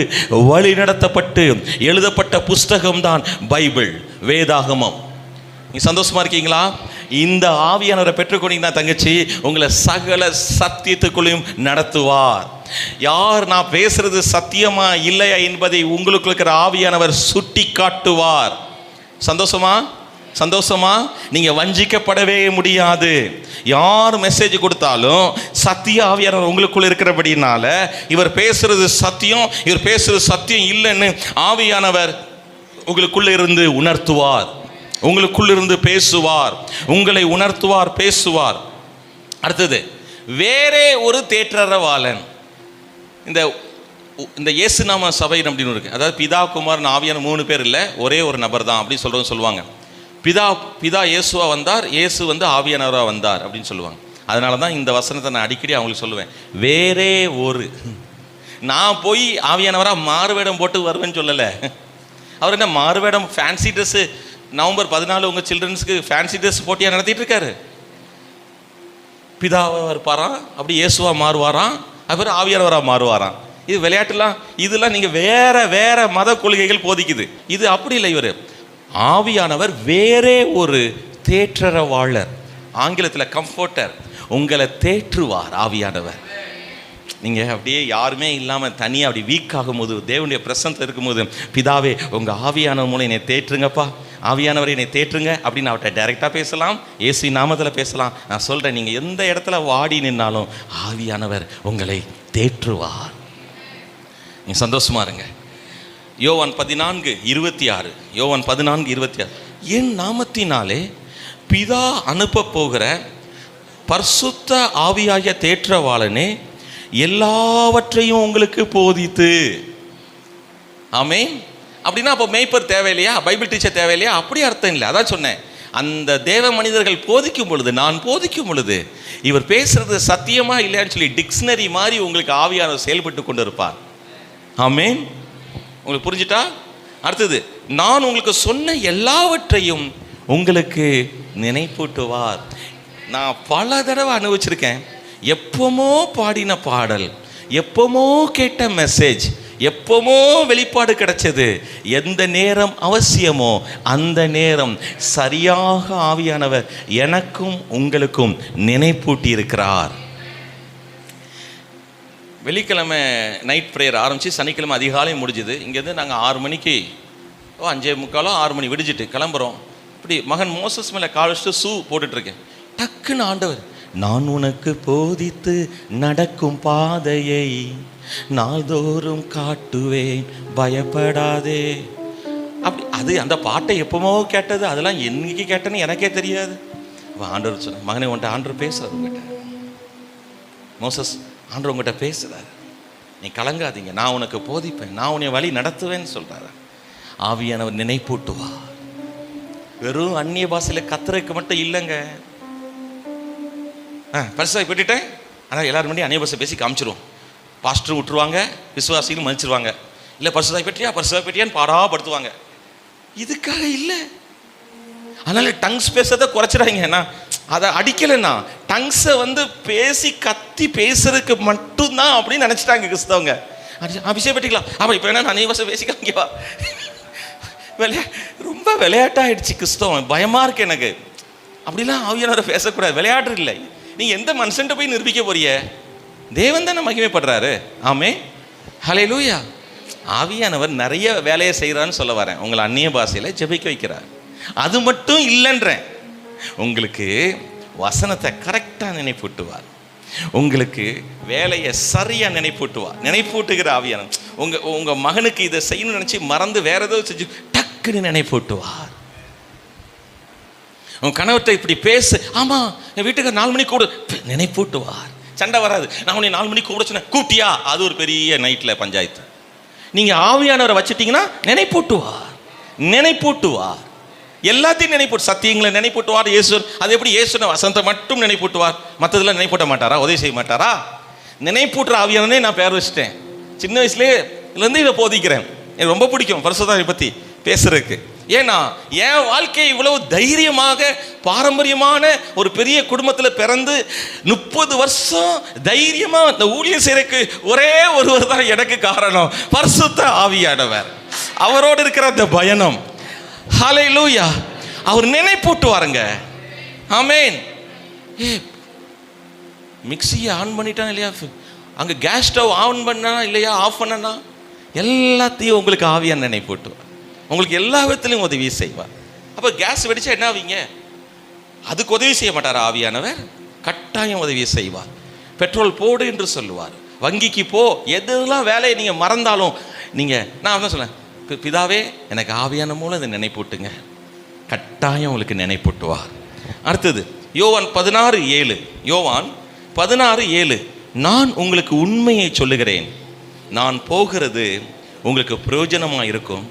வழி நடத்தப்பட்டு எழுதப்பட்ட புஸ்தகம்தான் பைபிள், வேதாகமம். நீ சந்தோஷமா இருக்கீங்களா? இந்த ஆவியானவரை பெற்றுக்கொண்டீங்கன்னா தங்கச்சி, உங்களை சகல சத்தியத்துக்குள்ளையும் நடத்துவார். யார் நான் பேசுறது சத்தியமா இல்லையா என்பதை உங்களுக்கு இருக்கிற ஆவியானவர் சுட்டி காட்டுவார். சந்தோஷமா? சந்தோஷமா? நீங்க வஞ்சிக்கப்படவே முடியாது. யார் மெசேஜ் கொடுத்தாலும் சத்திய ஆவியானவர் உங்களுக்குள்ள இருக்கிறபடினால இவர் பேசுறது சத்தியம், இவர் பேசுறது சத்தியம் இல்லைன்னு ஆவியானவர் உங்களுக்குள்ள இருந்து உணர்த்துவார், உங்களுக்குள்ளிருந்து பேசுவார், உங்களை உணர்த்துவார், பேசுவார். அடுத்தது, வேறே ஒரு தேற்றரவாளன். இந்த இயேசு நாம சபை அப்படின்னு இருக்கு. அதாவது பிதா, குமாரன், ஆவியான 3 பேர் இல்லை, ஒரே ஒரு நபர் தான் அப்படி சொல்லுவாங்க. பிதா இயேசுவா வந்தார், இயேசு ஆவியானவராக வந்தார் அப்படின்னு சொல்லுவாங்க. அதனால தான் இந்த வசனத்தை நான் அடிக்கடி அவங்களுக்கு சொல்லுவேன். வேறே ஒரு, நான் போய் ஆவியானவராக மாறுவேடம் போட்டு வருவேன்னு சொல்லலை. அவர் என்ன மாறுவேடம், ஃபேன்சி ட்ரெஸ்ஸு, நவம்பர் 14 உங்கள் சில்ட்ரன்ஸுக்கு ஃபேன்சி ட்ரெஸ் போட்டியாக நடத்திட்டு இருக்காரு. பிதாவாக இருப்பாராம், அப்படி இயேசுவா மாறுவாராம், அப்புறம் ஆவியானவராக மாறுவாராம். இது விளையாட்டுலாம், இதெல்லாம் நீங்கள் வேற மத கொள்கைகள் போதிக்குது. இது அப்படி இல்லை. இவர் ஆவியானவர் வேறே ஒரு தேற்றரவாளர், ஆங்கிலத்தில் கம்ஃபர்ட்டர், உங்களை தேற்றுவார் ஆவியானவர். நீங்கள் அப்படியே யாருமே இல்லாமல் தனியாக அப்படி வீக் ஆகும்போது, தேவனுடைய பிரசன்ஸில் இருக்கும்போது, பிதாவே உங்கள் ஆவியானவர் மூலம் என்னை தேற்றுங்கப்பா, ஆவியானவரை என்னை தேற்றுங்க அப்படின்னு அவர்கிட்ட டைரெக்டாக பேசலாம், இயேசு நாமத்தில் பேசலாம். நான் சொல்கிறேன், நீங்கள் எந்த இடத்துல வாடி நின்னாலும் ஆவியானவர் உங்களை தேற்றுவார். நீங்கள் சந்தோஷமா இருங்க. யோவான் 14:26, யோவான் 14:26, என் நாமத்தினாலே பிதா அனுப்ப போகிற பரிசுத்த ஆவியாகிய தேற்றவாளனே எல்லாவற்றையும் உங்களுக்கு போதித்து. ஆமென். அப்படின்னா அப்போ மேய்ப்பர் தேவையில்லையா, பைபிள் டீச்சர் தேவையில்லையா? அப்படி அர்த்தம் இல்லை. அதான் சொன்னேன், அந்த தேவ மனிதர்கள் போதிக்கும் பொழுது, நான் போதிக்கும் பொழுது இவர் பேசுறது சத்தியமா இல்லையான்னு சொல்லி டிக்ஷனரி மாதிரி உங்களுக்கு ஆவியானவர் செயல்பட்டு கொண்டு இருப்பார். ஆமென். உங்களுக்கு புரிஞ்சுட்டா? அடுத்தது, நான் உங்களுக்கு சொன்ன எல்லாவற்றையும் உங்களுக்கு நினைப்பூட்டுவார். நான் பல தடவை அனுபவிச்சிருக்கேன். எப்போமோ பாடின பாடல், எப்போமோ கேட்ட மெசேஜ், எப்போமோ வெளிப்பாடு கிடைச்சது, எந்த நேரம் அவசியமோ அந்த நேரம் சரியாக ஆவியானவர் எனக்கும் உங்களுக்கும் நினைப்பூட்டி இருக்கிறார். வெள்ளிக்கிழமை நைட் ப்ரேயர் ஆரம்பித்து சனிக்கிழமை அதிகாலை முடிஞ்சுது. இங்கேருந்து நாங்கள் 6 மணிக்கு 5:45 6 மணி விடிஞ்சிட்டு கிளம்புறோம். இப்படி மகன் மோசஸ் மேலே கால் வச்சுட்டு ஷூ போட்டுட்ருக்கேன். டக்குன்னு ஆண்டவர், நான் உனக்கு போதித்து நடக்கும் பாதையை நாள்தோறும் காட்டுவேன், பயப்படாதே. அப்படி அந்த பாட்டை எப்போமோ கேட்டது, அதெல்லாம் என்னைக்கு கேட்டேன்னு எனக்கே தெரியாது. ஆண்டவர் சொன்னேன், மகனே உன்ட்ட ஆண்டவர் பேசுறாரு, உங்ககிட்ட மோசஸ் ஆண்டவர் உங்ககிட்ட பேசுறாரு, நீ கலங்காதீங்க, நான் உனக்கு போதிப்பேன், நான் உன்னை வழி நடத்துவேன்னு சொல்றாரு. ஆவியானவர் நினைப்பூட்டுவா. வெறும் அந்நிய பாஷையில் கத்துறதுக்கு மட்டும் இல்லைங்க. பரிசாய் போட்டுட்டேன், ஆனால் எல்லாரும் முன்னாடி அந்நிய பாஷை பேசி காமிச்சிருவோம். பாஸ்டர் விட்டுருவாங்க, விசுவாசிகளும் மதிச்சிருவாங்க. இல்லை பரிசுதாய் பெட்டியான்னு பாடாப்படுத்துவாங்க. இதுக்காக இல்லை. அதனால டங்ஸ் பேசுறதை குறைச்சிடாங்க. நான் அதை அடிக்கலைன்னா டங்ஸை பேசி கத்தி பேசுறதுக்கு மட்டும்தான் அப்படின்னு நினச்சிட்டாங்க கிறிஸ்தவங்க. அபிஷேகம் பெட்டிக்கலாம் அப்போ இப்போ என்ன அந்நிய பாஷை பேசி காமிக்கவா? ரொம்ப விளையாட்டாயிடுச்சு கிறிஸ்தவம். பயமாக இருக்கு எனக்கு. அப்படிலாம் ஆவியானவரை பேசக்கூடாது, விளையாட்டு இல்லை. நீங்கள் எந்த மனுஷன்ட்ட போய் நிரூபிக்க போறிய? தேவன் தானே மகிமைப்படுறாரு. ஆமே, ஹல்லேலூயா. ஆவியானவர் நிறைய வேலையை செய்கிறான்னு சொல்ல வரேன். உங்களை அந்நிய பாஷையில் ஜெபிக்க வைக்கிறார். அது மட்டும் இல்லைன்றேன். உங்களுக்கு வசனத்தை கரெக்டாக நினைப்பூட்டுவார். உங்களுக்கு வேலையை சரியாக நினைப்பூட்டுவார். நினைப்பூட்டுகிற ஆவியானவர் உங்கள் மகனுக்கு இதை செய்யணும்னு நினச்சி மறந்து வேற ஏதோ செஞ்சு டக்குன்னு நினைப்பூட்டுவார். உன் கணவர்கிட்ட இப்படி பேசு, ஆமாம் என் வீட்டுக்கு 4 மணிக்கு கூட நினைப்பூட்டுவார். சண்டை வராது. நான் உன்னை 4 மணிக்கு கூட சொன்னேன், கூட்டியா? அது ஒரு பெரிய நைட்டில் பஞ்சாயத்து. நீங்கள் ஆவியானவரை வச்சுட்டிங்கன்னா நினைப்பூட்டுவார். எல்லாத்தையும் நினைப்பூட்டு, சத்தியங்களை நினைப்பூட்டுவார். இயேசுவர் அது எப்படி? இயேசுன வசனத்தை மட்டும் நினைப்பூட்டுவார், மற்றதெல்லாம் நினைப்பூட்ட மாட்டாரா? உதவி செய்ய மாட்டாரா? நினைப்பூட்டுற ஆவியானவனே நான் பேர் வச்சுட்டேன். சின்ன வயசுலேருந்து இதை போதிக்கிறேன். எனக்கு ரொம்ப பிடிக்கும் பரிசுத்தாவியை பற்றி பேசுறதுக்கு. ஏன்னா என் வாழ்க்கையை இவ்வளவு தைரியமாக, பாரம்பரியமான ஒரு பெரிய குடும்பத்தில் பிறந்து 30 வருஷம் தைரியமாக இந்த ஊழியம் செய்யறதுக்கு ஒரே ஒருவர் தான் எனக்கு காரணம், பரிசுத்த ஆவியானவர். அவரோடு இருக்கிற அந்த பயணம். ஹல்லேலூயா. அவர் நினைப்பூட்டுவாருங்க. ஆமென். மிக்சியை ஆன் பண்ணிட்டான் இல்லையா, அங்கே கேஸ் ஸ்டவ் ஆன் பண்ணா இல்லையா, ஆஃப் பண்ணனா, எல்லாத்தையும் உங்களுக்கு ஆவியான நினைப்பூட்டுவார். உங்களுக்கு எல்லா விதத்திலையும் உதவி செய்வார். அப்போ கேஸ் வெடிச்சா என்ன ஆவீங்க? அதுக்கு உதவி செய்ய மாட்டார் ஆவியானவர்? கட்டாயம் உதவி செய்வார். பெட்ரோல் போடு என்று சொல்லுவார். வங்கிக்கு போ, எதெல்லாம் வேலையை நீங்கள் மறந்தாலும் நீங்கள், நான் தான் சொன்னேன், பிதாவே எனக்கு ஆவியான மூலம் இதை நினைப்பூட்டுங்க. கட்டாயம் உங்களுக்கு நினைப்பூட்டுவார். அடுத்தது யோவான் 16:7. யோவான் 16:7. நான் உங்களுக்கு உண்மையை சொல்லுகிறேன், நான் போகிறது உங்களுக்கு பிரயோஜனமாக இருக்கும்.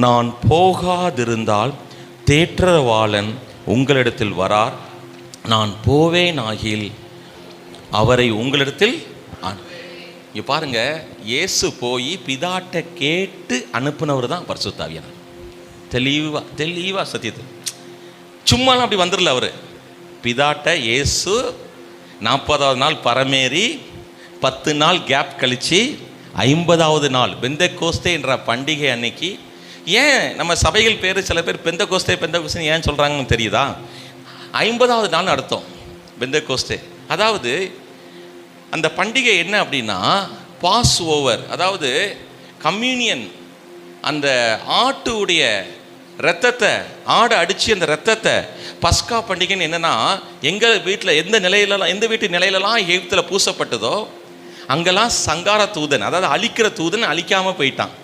நான் போகாதிருந்தால் தேற்றரவாளன் உங்களிடத்தில் வரார். நான் போவேன் ஆகில் அவரை உங்களிடத்தில். இங்கே பாருங்க, இயேசு போய் பிதாட்ட கேட்டு அனுப்புனவர் தான் பரிசுத்த ஆவியானவர். தெளிவா சத்தியத்தை சும்மாலாம் அப்படி வந்துடல. அவர் பிதாட்ட இயேசு 40வது நாள் பரமேறி 10 நாள் கேப் கழித்து 50வது நாள் பெந்தெகோஸ்தே என்ற பண்டிகை அன்னைக்கு. ஏன் நம்ம சபைகள் பேர் சில பேர் பெந்தெகோஸ்தே ஏன் சொல்கிறாங்கன்னு தெரியுதா? 50வது நாள் அர்த்தம் பெந்தெகோஸ்தே. அதாவது அந்த பண்டிகை என்ன அப்படின்னா பாஸ் ஓவர், அதாவது கம்யூனியன். அந்த ஆட்டுடைய இரத்தத்தை, ஆடை அடித்து அந்த இரத்தத்தை, பஸ்கா பண்டிகைன்னு என்னென்னா, எங்கள் வீட்டில் எந்த வீட்டு நிலையிலலாம் எகிப்தில் பூசப்பட்டதோ அங்கெல்லாம் சங்கார தூதன், அதாவது அழிக்கிற தூதன் அழிக்காமல் போயிட்டான்.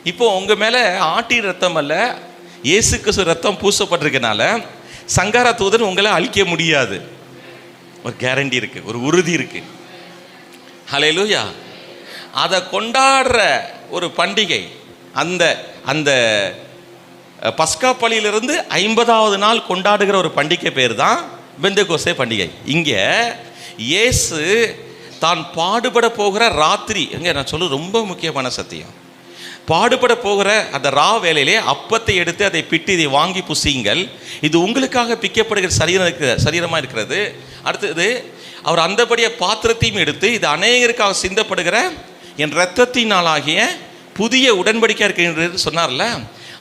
இப்போ உங்கள் மேலே ஆட்டி ரத்தம் அல்ல, இயேசு கிறிஸ்து ரத்தம் பூசப்பட்டிருக்கனால சங்கார தூதன் உங்களை அழிக்க முடியாது. ஒரு கேரண்டி இருக்குது, ஒரு உறுதி இருக்குது. ஹல்லேலூயா. அதை கொண்டாடுற ஒரு பண்டிகை. அந்த அந்த பஸ்கா பலியிலிருந்து 50வது நாள் கொண்டாடுகிற ஒரு பண்டிகை பேர் தான் பெந்தெகோஸ்தே பண்டிகை. இங்கே இயேசு தான் பாடுபட போகிற ராத்திரி, எங்கே நான் சொல்ல ரொம்ப முக்கியமான சத்தியம், பாடுபட போகிற அந்த ரா வேலையிலே அப்பத்தை எடுத்து அதை பிட்டு இதை வாங்கி புசியுங்கள், இது உங்களுக்காக பிக்கப்படுகிற சரீரமாக இருக்கிறது. அடுத்தது அவர் அந்தபடிய பாத்திரத்தையும் எடுத்து, இது அநேகருக்காக சிந்தப்படுகிற என் இரத்தத்தினாலாகிய புதிய உடன்படிக்கை இருக்கின்றது சொன்னார்ல.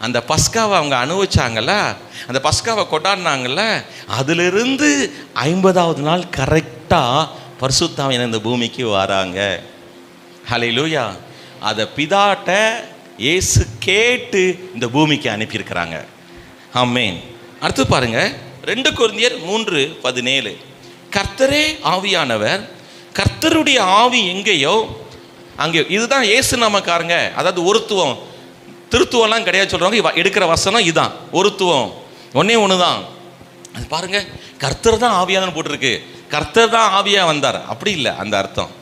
அந்த பஸ்காவை அவங்க அனுபவிச்சாங்கல்ல, அந்த பஸ்காவை கொண்டாடினாங்கல்ல, அதிலிருந்து 50வது நாள் கரெக்டாக பரிசுத்த ஆவியானவர் இந்த பூமிக்கு வராங்க. ஹல்லேலூயா. அதை பிதாட்ட இயேசு கேட்டு இந்த பூமிக்கு அனுப்பியிருக்கிறாங்க. ஆமென். அடுத்து பாருங்க, 2 கொரிந்தியர் 3:17. கர்த்தரே ஆவியானவர், கர்த்தருடைய ஆவி எங்கேயோ அங்கே. இதுதான் இயேசு நாமக்காரங்க. அதாவது ஒருத்துவம், திருத்துவம்லாம் கிடையாது சொல்கிறவங்க எடுக்கிற வசனம் இதுதான். ஒருத்துவம் ஒன்றே ஒன்று தான். அது பாருங்க, கர்த்தர் தான் ஆவியானவர் போட்டிருக்கு. கர்த்தர் தான் ஆவியாக வந்தார், அப்படி இல்லை அந்த அர்த்தம்.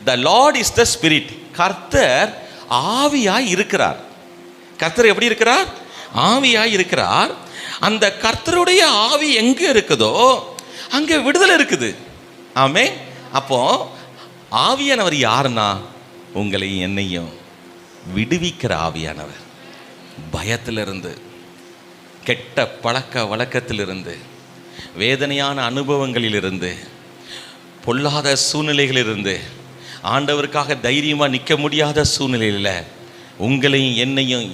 த லார்ட் இஸ் த ஸ்பிரிட். கர்த்தர் ஆவியாய் இருக்கிறார். கர்த்தர் எப்படி இருக்கிறார்? ஆவியாய் இருக்கிறார். அந்த கர்த்தருடைய ஆவி எங்கே இருக்குதோ அங்கே விடுதலை இருக்குது. ஆமென். அப்போ ஆவியானவர் யாருன்னா உங்களையும் என்னையும் விடுவிக்கிற ஆவியானவர். பயத்திலிருந்து, கெட்ட பழக்க வழக்கத்திலிருந்து, வேதனையான அனுபவங்களிலிருந்து, பொல்லாத சூழ்நிலைகளிலிருந்து, ஆண்டவருக்காக தைரியமாக நிற்க முடியாத சூழ்நிலையில் உங்களையும் என்னையும்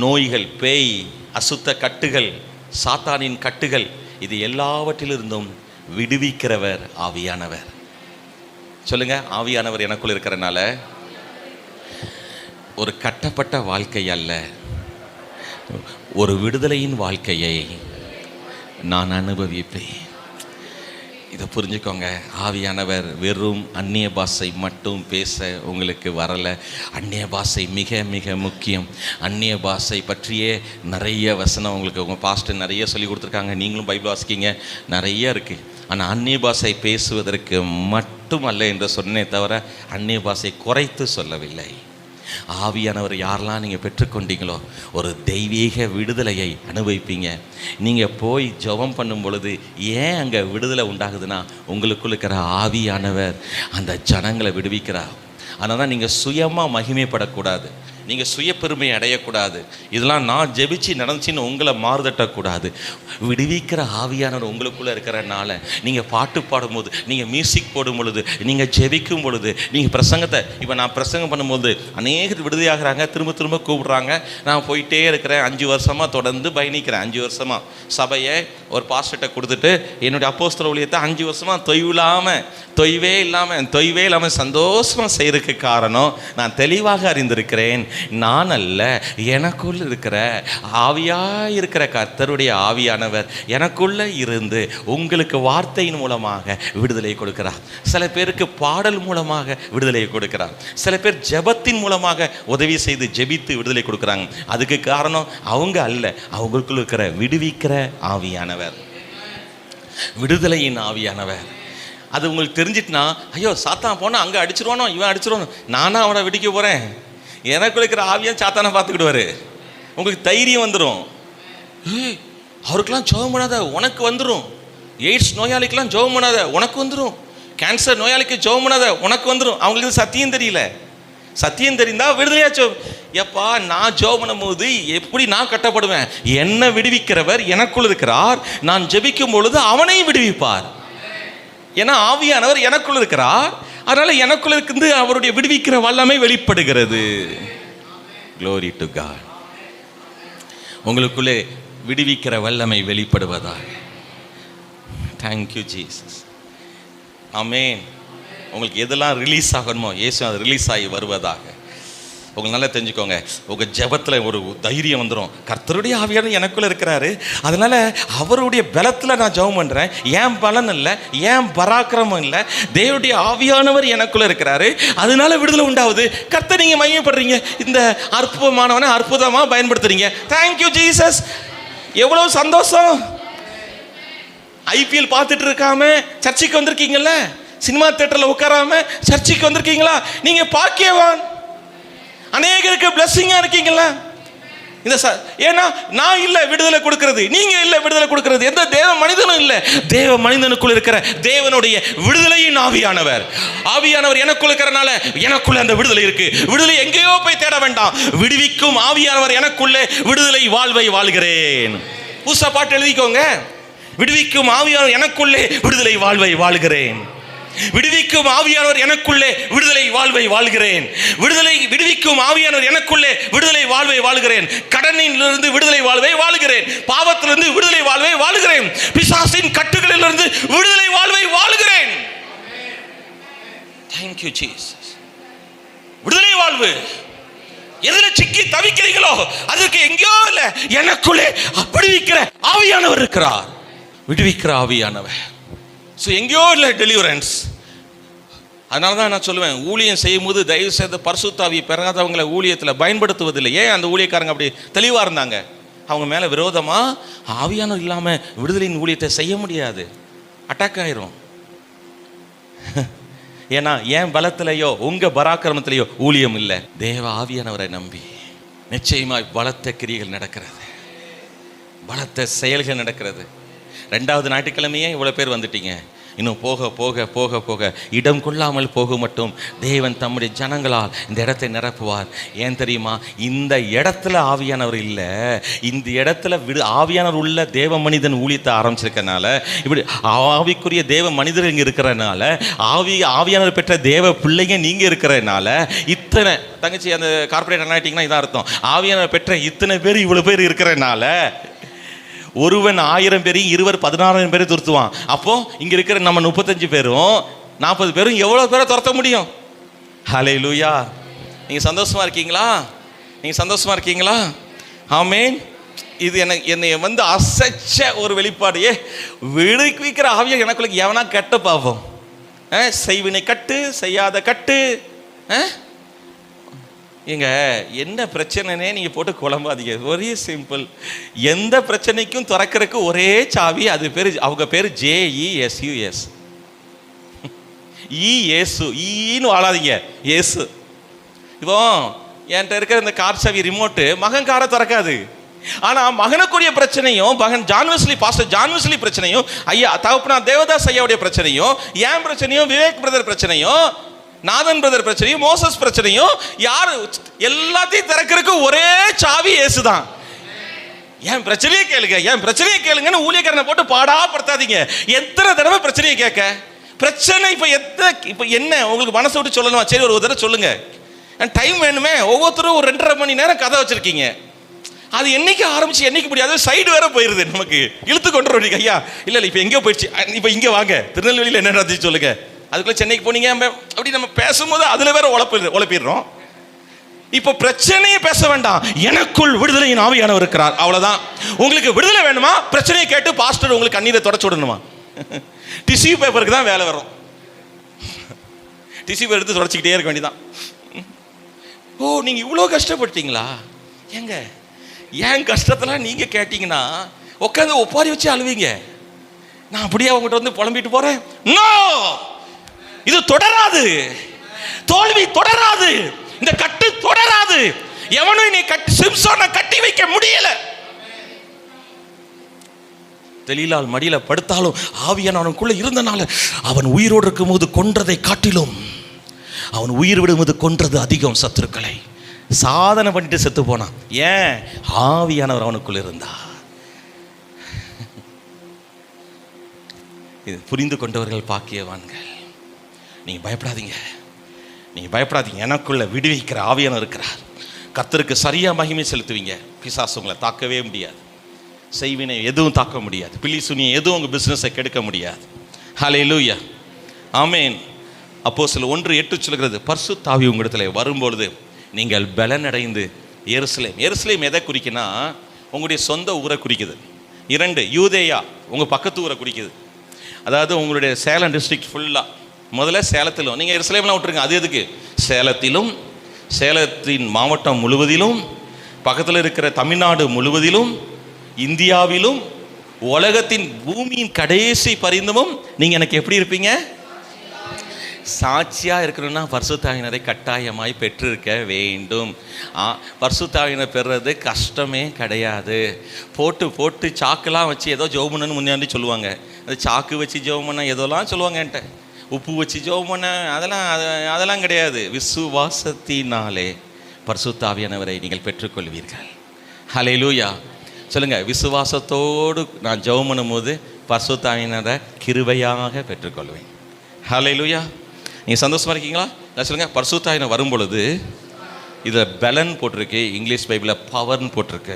நோய்கள், பேய், அசுத்த கட்டுகள், சாத்தானின் கட்டுகள், இது எல்லாவற்றிலிருந்தும் விடுவிக்கிறவர் ஆவியானவர். சொல்லுங்க, ஆவியானவர் எனக்குள் இருக்கிறனால ஒரு கட்டப்பட்ட வாழ்க்கை அல்ல, ஒரு விடுதலையின் வாழ்க்கையை நான் அனுபவிப்பேன். இதை புரிஞ்சுக்கோங்க. ஆவியானவர் வெறும் அந்நிய பாஷை மட்டும் பேச உங்களுக்கு வரலை. அந்நிய பாஷை மிக மிக முக்கியம். அந்நிய பாஷை பற்றியே நிறைய வசனம் உங்களுக்கு உங்கள் பாஸ்டர் நிறைய சொல்லி கொடுத்துருக்காங்க. நீங்களும் பைபிள் வாசிக்கிங்க, நிறைய இருக்குது. ஆனால் அந்நிய பாஷை பேசுவதற்கு மட்டுமல்ல என்று சொன்னே தவிர அந்நிய பாஷை குறைத்து சொல்லவில்லை. ஆவியானவர் யாரெல்லாம் நீங்கள் பெற்றுக்கொண்டீங்களோ ஒரு தெய்வீக விடுதலையை அனுபவிப்பீங்க. நீங்கள் போய் ஜெபம் பண்ணும் பொழுது ஏன் அங்கே விடுதலை உண்டாகுதுன்னா உங்களுக்குள்ள இருக்கிற ஆவியானவர் அந்த ஜனங்களை விடுவிக்கிறார். அதனால தான் நீங்கள் சுயமாக மகிமைப்படக்கூடாது, நீங்கள் சுய பெருமை அடையக்கூடாது. இதெல்லாம் நான் ஜெபிச்சு நடந்துச்சின்னு உங்களை மாறுதட்டக்கூடாது. விடுவிக்கிற ஆவியானவர் உங்களுக்குள்ளே இருக்கிறனால நீங்கள் பாட்டு பாடும்போது, நீங்கள் மியூசிக் போடும் பொழுது, நீங்கள் ஜெபிக்கும் பொழுது, நீங்கள் பிரசங்கத்தை இப்போ நான் பிரசங்கம் பண்ணும்போது அநேகர் விடுதலையாகிறாங்க, திரும்ப திரும்ப கூப்பிடுறாங்க. நான் போயிட்டே இருக்கிறேன். 5 வருஷமாக தொடர்ந்து பயணிக்கிறேன். 5 வருஷமாக சபையை ஒரு பாஸ்டர்கிட்ட கொடுத்துட்டு என்னுடைய அப்போஸ்தல ஊழியத்தை 5 வருஷமாக தொய்வே இல்லாமல் சந்தோஷமாக செய்கிறதுக்கு காரணம் நான் தெளிவாக அறிந்திருக்கிறேன். நான் அல்ல, எனக்குள்ள இருக்கிற ஆவியாக இருக்கிற கர்த்தருடைய ஆவியானவர் எனக்குள்ள இருந்து உங்களுக்கு வார்த்தையின் மூலமாக விடுதலை கொடுக்கிறார். சில பேருக்கு பாடல் மூலமாக விடுதலை கொடுக்கிறார். சில பேர் ஜெபத்தின் மூலமாக உதவி செய்து ஜெபித்து விடுதலை கொடுக்குறாங்க. அதுக்கு காரணம் அவங்க அல்ல, அவங்களுக்குள்ள இருக்கிற விடுவிக்கிற ஆவியானவர், விடுதலையின் ஆவியானவர். அது உங்களுக்கு தெரிஞ்சிட்டுனா, ஐயோ சாத்தான் போனால் அங்கே அடிச்சிருவானோ, இவன் அடிச்சிருவானோ, நானும் அவனை விடிக்க போகிறேன், எனக்கு இருக்கிற ஆவியான் சாத்தானை பார்த்துக்கிடுவார். உங்களுக்கு தைரியம் வந்துடும். அவருக்கெல்லாம் ஜெபம் பண்ணாத, உனக்கு வந்துடும். எய்ட்ஸ் நோயாளிக்கெல்லாம் ஜெபம் பண்ணாத, உனக்கு வந்துடும். கேன்சர் நோயாளிக்கு ஜெபம் பண்ணாத, உனக்கு வந்துடும். அவங்களுக்கு சத்தியம் தெரியல. சத்தியம் தெரிந்தா விடுதலையாச்சோ. எப்பா நான் ஜெபம் பண்ணும் போது எப்படி நான் கட்டப்படுவேன்? என்ன விடுவிக்கிறவர் எனக்குள் இருக்கிறார். நான் ஜெபிக்கும் பொழுது அவனையும் விடுவிப்பார். ஏன்னா ஆவியானவர் எனக்குள் இருக்கிறார். அதனால எனக்குள்ள இருந்து அவருடைய விடுவிக்கிற வல்லமை வெளிப்படுகிறது. Glory to God. உங்களுக்குள்ளே விடுவிக்கிற வல்லமை வெளிப்படுவதாக. Thank you Jesus. ஆமென். உங்களுக்கு எதெல்லாம் ரிலீஸ் ஆகணுமோ இயேசு அது ரிலீஸ் ஆகி வருவதாக. உங்களுக்கு நல்லா தெரிஞ்சுக்கோங்க, உங்கள் ஜெபத்தில் ஒரு தைரியம் வந்துடும். கர்த்தருடைய ஆவியானவர் எனக்குள்ளே இருக்கிறாரு, அதனால் அவருடைய பலத்தில் நான் ஜெபம் பண்ணுறேன். ஏன் பலன் இல்லை, ஏன் பராக்கிரமம் இல்லை, தேவனுடைய ஆவியானவர் எனக்குள்ளே இருக்கிறாரு, அதனால விடுதலை உண்டாகுது. கர்த்தர் நீங்கள் மையப்படுறீங்க, இந்த அற்புதமானவனை அற்புதமாக பயன்படுத்துறீங்க. Thank you Jesus. எவ்வளோ சந்தோஷம். ஐபிஎல் பார்த்துட்டு இருக்காம சர்ச்சைக்கு வந்திருக்கீங்கல்ல, சினிமா தியேட்டரில் உட்காராம சர்ச்சைக்கு வந்திருக்கீங்களா, நீங்கள் பாக்கியவான். அநேகருக்கு பிளஸ்ஸிங்காக இருக்கீங்களா? இந்த ஏன்னா நான் இல்லை விடுதலை கொடுக்கிறது, நீங்க இல்லை விடுதலை கொடுக்கிறது, எந்த தேவ மனிதனும் இல்லை. தேவ மனிதனுக்குள் இருக்கிற தேவனுடைய விடுதலையின் ஆவியானவர், ஆவியானவர் எனக்குள்ள இருக்கிறனால எனக்குள்ள அந்த விடுதலை இருக்கு. விடுதலை எங்கேயோ போய் தேட வேண்டாம். விடுவிக்கும் ஆவியானவர் எனக்குள்ளே விடுதலை வாழ்வை வாழ்கிறேன். புதுசா பாட்டு எழுதிக்கோங்க. விடுவிக்கும் ஆவியானவர் எனக்குள்ளே விடுதலை வாழ்வை வாழ்கிறேன். விடுவிக்கும் ஆவியானவர் எனக்குள்ளே விடுதலை வாழ்வை வாழ்கிறேன். விடுவிக்கும் ஆவியானவர் எனக்குள்ளே விடுதலை வாழ்வை வாழ்கிறேன். கடனிலிருந்து விடுதலை வாழ்வை வாழ்கிறேன். பாவத்திலிருந்து விடுதலை வாழ்வை வாழ்கிறேன். பிசாசின் கட்டுகளிலிருந்து விடுதலை வாழ்வை வாழ்கிறேன். Thank you Jesus. விடுதலை வாழ்வு. எதுல சிக்கி தவிக்கிறீங்களோ அதுக்கு எங்கேயோ இல்ல, எனக்குள்ளே விடுவிக்கிற ஆவியானவர் இருக்கிறார். விடுவிக்கிற ஆவியானவர். ஸோ எங்கேயோ இல்லை டெலிவரன்ஸ். அதனால தான் நான் சொல்லுவேன், ஊழியம் செய்யும் போது தயவு செய்து பரிசுத்த ஆவியை பெறாதவங்களை ஊழியத்தில் பயன்படுத்துவதில்லை. ஏன் அந்த ஊழியக்காரங்க அப்படி தெளிவாக இருந்தாங்க? அவங்க மேலே விரோதமாக ஆவியானவர் இல்லாமல் விடுதலையின் ஊழியத்தை செய்ய முடியாது, அட்டாக் ஆயிரும். ஏன்னா என் பலத்திலேயோ உங்கள் பராக்கிரமத்திலேயோ ஊழியம் இல்லை. தேவ ஆவியானவரை நம்பி நிச்சயமாய் பலத்த கிரியைகள் நடக்கிறது, பலத்த செயல்கள் நடக்கிறது. 2வது ஞாயிற்றுக்கிழமையே இவ்வளோ பேர் வந்துட்டீங்க. இன்னும் போக போக போக போக இடம் கொள்ளாமல் போக மட்டும் தேவன் தம்முடைய ஜனங்களால் இந்த இடத்தை நிரப்புவார். ஏன் தெரியுமா? இந்த இடத்துல ஆவியானவர் இல்லை, இந்த இடத்துல ஆவியானவர் உள்ள தேவ மனிதன் ஊழியத்தை ஆரம்பிச்சிருக்கனால, இப்படி ஆவிக்குரிய தேவ மனிதர் இங்கே இருக்கிறனால, ஆவியானவர் பெற்ற தேவ பிள்ளைங்க நீங்கள் இருக்கிறனால, இத்தனை தங்கச்சி அந்த கார்பரேட் ஆகிட்டிங்கன்னா இதான் அர்த்தம். ஆவியானவர் பெற்ற இத்தனை பேர் இவ்வளோ பேர் இருக்கிறனால ஒருவன் 1000 பேரையும் 20 16,000 பேரை துரத்துவான். அப்போ இங்க இருக்கிற நம்ம 35 பேரும் 40 பேரும் எவ்வளவு பேரை துரத்த முடியும்? ஹல்லேலூயா. நீங்கள் சந்தோஷமா இருக்கீங்களா? நீங்கள் சந்தோஷமா இருக்கீங்களா? ஆமேன். இது என்னை வந்து அசைச்ச ஒரு வெளிப்பாடு. விடுவிக்கிற ஆவியை எனக்குள்ள எவனா கட்ட பார்ப்போம். செய்வினை கட்டு, செய்யாத கட்டு. ஏங்க என்ன பிரச்சனைனே நீங்கள் போட்டு குழம்பாதீங்க. ஒரே சிம்பிள். எந்த பிரச்சனைக்கும் திறக்கிறதுக்கு ஒரே சாவி, அது பேர், அவங்க பேர் JESUS. இயேசு. ஈன்னு வாழாதீங்க, இயேசு. இப்போ என்கிட்ட இருக்கிற இந்த கார் சாவி ரிமோட்டு மகன் காரை திறக்காது. ஆனால் மகனுக்குரிய பிரச்சனையும், மகன் பாஸ்டர் ஜான் வெஸ்லி பிரச்சனையும், ஐயா தகப்பனா தேவதாஸ் ஐயாவுடைய பிரச்சனையும், என் பிரச்சனையும், விவேக் பிரதர் பிரச்சனையும், நாதன் பிரதர் பிரச்சனையும், மோசஸ் பிரச்சனையும், யாரு எல்லாத்தையும் திறக்கிறதுக்கு ஒரே சாவி இயேசு தான். என் பிரச்சனையே கேளுங்க, என் பிரச்சனையை கேளுங்கன்னு ஊழியக்காரனை போட்டு பாடாப்படுத்தாதீங்க. எத்தனை தடவை பிரச்சனையை கேட்க? பிரச்சனை இப்போ என்ன உங்களுக்கு மனசை விட்டு சொல்லணுமா? சரி, ஒரு தடவை சொல்லுங்க. டைம் வேணுமே. ஒவ்வொருத்தரும் ஒரு 2.5 மணி நேரம் கதை வச்சிருக்கீங்க. அது என்னைக்கு ஆரம்பிச்சு என்னைக்கு முடியாது, சைடு வேற போயிருது, நமக்கு இழுத்து கொண்டு வரும். ஐயா இல்லை இப்போ எங்கேயோ போயிடுச்சு, இப்போ இங்கே வாங்க, திருநெல்வேலியில் என்ன நடந்துச்சு சொல்லுங்க. அதுக்குள்ளே சென்னைக்கு போனீங்க அப்படி நம்ம பேசும்போது அதில் வேற உழப்பிடுறோம். இப்போ பிரச்சனையை பேச வேண்டாம், எனக்குள் விடுதலையின் ஆவியானவர் இருக்கிறார், அவ்வளோதான். உங்களுக்கு விடுதலை வேணுமா? பிரச்சனையை கேட்டு பாஸ்டர் உங்களுக்கு கண்ணீரை தொடச்சு விடணுமா? டிஷ்யூ பேப்பருக்கு தான் வேலை வரும். டிஷ்யூ பேப்பர் எடுத்து தொடச்சிக்கிட்டே இருக்க வேண்டியதான். ஓ, நீங்கள் இவ்வளோ கஷ்டப்பட்டீங்களா? ஏங்க ஏன் கஷ்டத்தெல்லாம் நீங்கள் கேட்டீங்கன்னா உட்காந்து ஒப்பாரி வச்சு அழுவீங்க. நான் அப்படியே அவங்ககிட்ட வந்து புலம்பிட்டு போகிறேன். நோ, இது தொடராது. தோல்வி தொடராது. இந்த கட்டு தொடராது. எவனும் நீ சிம்சோனை கட்டி வைக்க முடியல. தெலீலாள் மடியில படுத்தாலும் ஆவியானவனுக்குள்ள இருந்தனால அவன் உயிரோடு இருக்கும்போது கொன்றதை காட்டிலும் அவன் உயிர் விடும்போது கொன்றது அதிகம் சத்துருக்களை. சாதனை பண்ணிட்டு செத்து போனான். ஏன்? ஆவியானவர் அவனுக்குள்ள இருந்தா. இது புரிந்து கொண்டவர்கள் பாக்கியவான்கள். நீங்க பயப்படாதீங்க, நீங்க பயப்படாதீங்க. எனக்குள்ள விடுவிக்கிற ஆவியானவர் இருக்கிறார். கர்த்தருக்கு சரியா மகிமை செலுத்துவீங்க. பிசாசு உங்களை தாக்கவே முடியாது. செய்வினை எதுவும் தாக்க முடியாது. பில்லி சுனியை எதுவும் உங்கள் பிஸ்னஸை கெடுக்க முடியாது. ஹல்லேலூயா, ஆமேன். அப்போஸ்தலர் 1:8 சொல்கிறது, பரிசுத்த ஆவி உங்களிடத்தில் வரும்பொழுது நீங்கள் பலன் அடைந்து எருசலேம் எதை குறிக்குன்னா உங்களுடைய சொந்த ஊரை குறிக்குது. 2 யூதேயா உங்கள் பக்கத்து ஊரை குறிக்குது. அதாவது உங்களுடைய சேலம் டிஸ்ட்ரிக்ட் ஃபுல்லாக. முதல்ல சேலத்திலும், நீங்கள் எருசலேம்லாம் விட்டுருங்க, அது எதுக்கு? சேலத்திலும், சேலத்தின் மாவட்டம் முழுவதிலும், பக்கத்தில் இருக்கிற தமிழ்நாடு முழுவதிலும், இந்தியாவிலும், உலகத்தின் பூமியின் கடைசி பரிந்தமும் நீங்கள் எனக்கு எப்படி இருப்பீங்க? சாட்சியாக இருக்கணும்னா பரிசுத்த ஆவியானவரை கட்டாயமாய் பெற்றிருக்க வேண்டும். பரிசுத்த ஆவியானவரை பெறுறது கஷ்டமே கிடையாது. போட்டு சாக்குலாம் வச்சு ஏதோ ஜெபம் பண்ணணும்னு முன்னாடி சொல்லுவாங்க. அது சாக்கு வச்சு ஜெபம் பண்ண ஏதோலாம் சொல்லுவாங்க. என்கிட்ட உப்பு வச்சு ஜெபம் பண்ண அதெல்லாம் கிடையாது. விசுவாசத்தினாலே பரிசுத்த ஆவியானவரை நீங்கள் பெற்றுக்கொள்வீர்கள். ஹல்லேலூயா சொல்லுங்க. விசுவாசத்தோடு நான் ஜெபம் பண்ணும்போது பரிசுத்த ஆவியானவரை கிருபையாக பெற்றுக்கொள்வேன். ஹல்லேலூயா. நீங்கள் சந்தோஷமாக இருக்கீங்களா? நான் சொல்லுங்கள். பரிசுத்த ஆவியானவர் வரும்பொழுது இதில் பலன் போட்டிருக்கு, இங்கிலீஷ் பைபிளில் பவர்னு போட்டிருக்கு.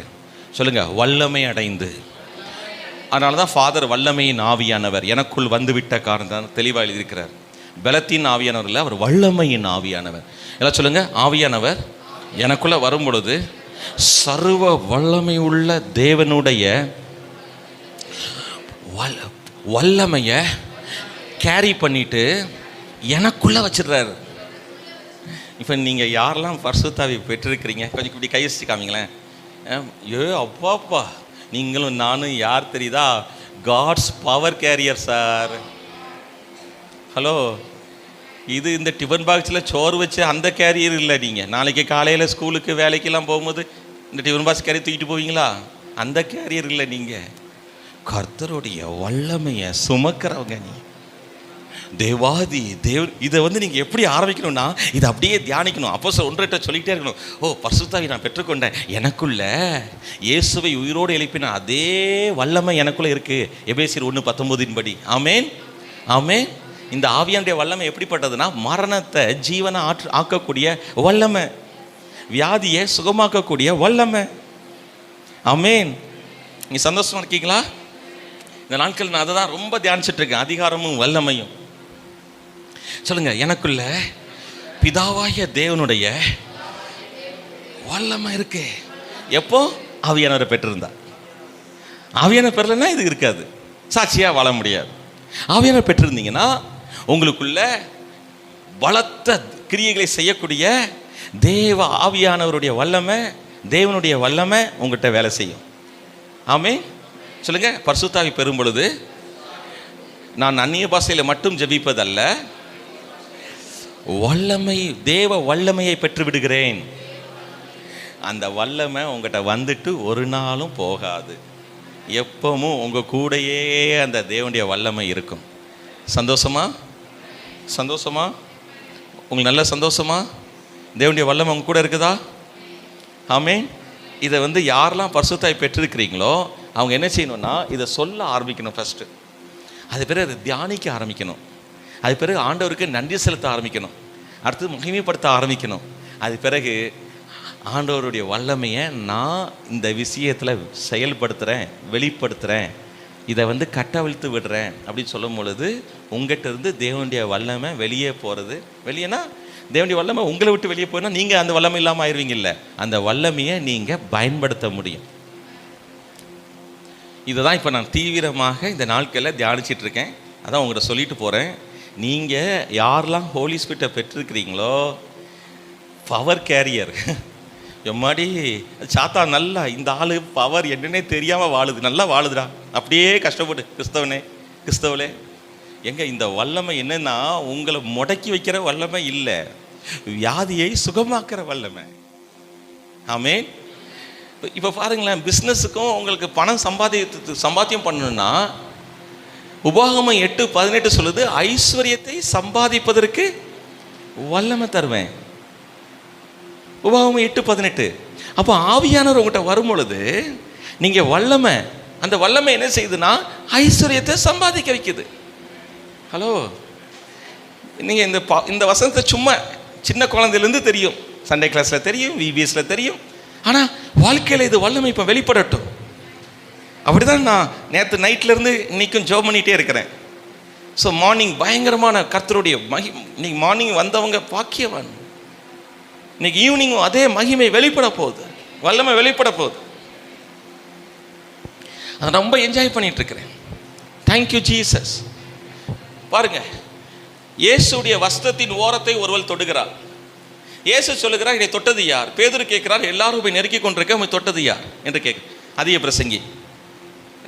சொல்லுங்கள், வல்லமை அடைந்து. அதனால தான் ஃபாதர் வல்லமையின் ஆவியானவர் எனக்குள் வந்துவிட்ட காரணம் தான் தெளிவாக எழுதியிருக்கிறார். பலத்தின் ஆவியானவர் இல்லை, அவர் வல்லமையின் ஆவியானவர். எல்லாம் சொல்லுங்கள், ஆவியானவர் எனக்குள்ளே வரும்பொழுது சர்வ வல்லமை உள்ள தேவனுடைய வல்லமையை கேரி பண்ணிட்டு எனக்குள்ளே வச்சிடுறாரு. இப்போ நீங்கள் யாரெல்லாம் பரிசுத்த ஆவியை பெற்றிருக்கிறீங்க கொஞ்சம் இப்படி கை வச்சு காமிங்களேன். அப்பாப்பா, நீங்களும் நானும் யார் தெரியுதா? God's power carrier sir. Hello, இது இந்த டிஃபன் பாக்ஸில் சோறு வச்சு அந்த கேரியர் இல்லை. நீங்கள் நாளைக்கு காலையில் ஸ்கூலுக்கு வேலைக்கெல்லாம் போகும்போது இந்த டிஃபன் பாக்ஸ் கேரியர் தூக்கிட்டு போவீங்களா? அந்த கேரியர் இல்லை. நீங்கள் கர்த்தருடைய வல்லமையை சுமக்கிறவங்க. நீ தேவாதி தேவ். இதை நீங்கள் எப்படி ஆரம்பிக்கணும்னா இதை அப்படியே தியானிக்கணும். அப்போஸ்தலர் 1:8 சொல்லிக்கிட்டே இருக்கணும். ஓ, பரிசுத்த ஆவியை நான் பெற்றுக்கொண்டேன், எனக்குள்ள இயேசுவை உயிரோடு எழுப்பின அதே வல்லமை எனக்குள்ளே இருக்குது. எபேசியர் 1:19 படி. ஆமேன், ஆமேன். இந்த ஆவியானுடைய வல்லமை எப்படிப்பட்டதுன்னா மரணத்தை ஜீவனை ஆக்கக்கூடிய வல்லமை, வியாதியை சுகமாக்கக்கூடிய வல்லமை. ஆமேன். நீங்கள் சந்தோஷமா இருக்கீங்களா? இந்த நாட்கள் நான் அதை தான் ரொம்ப தியானிச்சுட்டு இருக்கேன், அதிகாரமும் வல்லமையும். சொல்லுங்க, எனக்குள்ள பிதாவாகிய தேவனுடைய வல்லமை இருக்கு. எப்போ? ஆவியானவரை பெற்றிருந்தா. ஆவியானவர் பெறலைன்னா இது இருக்காது, சாட்சியாக வாழ முடியாது. ஆவியானவர் பெற்றிருந்தீங்கன்னா உங்களுக்குள்ள பலத்த கிரியைகளை செய்யக்கூடிய தேவ ஆவியானவருடைய வல்லமை, தேவனுடைய வல்லமை உங்கள்கிட்ட வேலை செய்யும். ஆமே சொல்லுங்க. பரிசுத்த ஆவி பெறும் பொழுது நான் அந்நிய பாஷையில் மட்டும் ஜெபிப்பதல்ல, வல்லமை, தேவ வல்லமையை பெற்று விடுகிறேன். அந்த வல்லமை உங்கள்கிட்ட வந்துட்டு ஒரு நாளும் போகாது. எப்பவும் உங்கள் கூடையே அந்த தேவனுடைய வல்லமை இருக்கும். சந்தோஷமா? சந்தோஷமா? உங்களுக்கு நல்ல சந்தோஷமா? தேவனுடைய வல்லமை உங்க கூட இருக்குதா? ஆமென். இதை யாரெல்லாம் பரிசுத்தாய் பெற்றிருக்கிறீங்களோ அவங்க என்ன செய்யணும்னா இதை சொல்ல ஆரம்பிக்கணும் ஃபஸ்ட்டு. அது பிறகு அதை தியானிக்க ஆரம்பிக்கணும். அது பிறகு ஆண்டவருக்கு நன்றி செலுத்த ஆரம்பிக்கணும். அடுத்தது மகிமைப்படுத்த ஆரம்பிக்கணும். அது பிறகு ஆண்டவருடைய வல்லமையை நான் இந்த விஷயத்தில் செயல்படுத்துகிறேன், வெளிப்படுத்துகிறேன், இதை கட்டவிழ்த்து விடுறேன் அப்படின்னு சொல்லும் பொழுது உங்கள்கிட்ட இருந்து தேவனுடைய வல்லமை வெளியே போகிறது. வெளியேனா தேவனுடைய வல்லமை உங்களை விட்டு வெளியே போனால் நீங்கள் அந்த வல்லமை இல்லாமல் ஆயிடுவீங்க. இல்லை, அந்த வல்லமையை நீங்கள் பயன்படுத்த முடியும். இதை தான் இப்போ நான் தீவிரமாக இந்த நாட்களில் தியானிச்சிட்டு இருக்கேன். அதான் உங்கள்கிட்ட சொல்லிட்டு போகிறேன். நீங்கள் யாரெல்லாம் ஹோலி ஸ்பிரிட்டை பெற்றிருக்கிறீங்களோ பவர் கேரியர். எம்மாடி சாத்தா நல்லா இந்த ஆள் பவர் என்னன்னே தெரியாமல் வாழுது, நல்லா வாழுதுடா, அப்படியே கஷ்டப்பட்டு கிறிஸ்தவளே எங்க இந்த வல்லமை என்னன்னா உங்களை முடக்கி வைக்கிற வல்லமை இல்லை, வியாதியை சுகமாக்குற வல்லமை. ஆமென். இப்போ பாருங்களேன், பிஸ்னஸுக்கும் உங்களுக்கு பணம் சம்பாத்தியம் பண்ணணும்னா உபாகமம் 8:18 சொல்லுது, ஐஸ்வர்யத்தை சம்பாதிப்பதற்கு வல்லமை தருவேன். உபாகமம் 8:18. அப்போ ஆவியானவர் உங்கள்கிட்ட வரும் பொழுது நீங்கள் வல்லமை, அந்த வல்லமை என்ன செய்யுதுன்னா ஐஸ்வர்யத்தை சம்பாதிக்க வைக்குது. ஹலோ, நீங்கள் இந்த வசனத்தை சும்மா சின்ன குழந்தையிலேருந்து தெரியும், சண்டே கிளாஸில் தெரியும், விபிஎஸில் தெரியும். ஆனால் வாழ்க்கையில் இது வல்லமை இப்போ வெளிப்படட்டும். அப்படி தான் நான் நேற்று நைட்லேருந்து இன்றைக்கும் ஜெபம் பண்ணிகிட்டே இருக்கிறேன். ஸோ மார்னிங் பயங்கரமான கர்த்தருடைய இன்னைக்கு மார்னிங் வந்தவங்க பாக்கியவான். இன்னைக்கு ஈவினிங்கும் அதே மகிமை வெளிப்பட போகுது, வல்லமை வெளிப்பட போகுது. அதை ரொம்ப என்ஜாய் பண்ணிட்டு இருக்கிறேன். Thank you Jesus. பாருங்க, இயேசுடைய வஸ்திரத்தின் ஓரத்தை ஒருவள் தொடுகிறார். இயேசு சொல்லுகிறார், இதை தொட்டது யார்? பேதுரு கேட்கிறார், எல்லாரும் போய் நெருக்கி கொண்டிருக்க உங்களை தொட்டது யார் என்று கேட்க. அதிக பிரசங்கி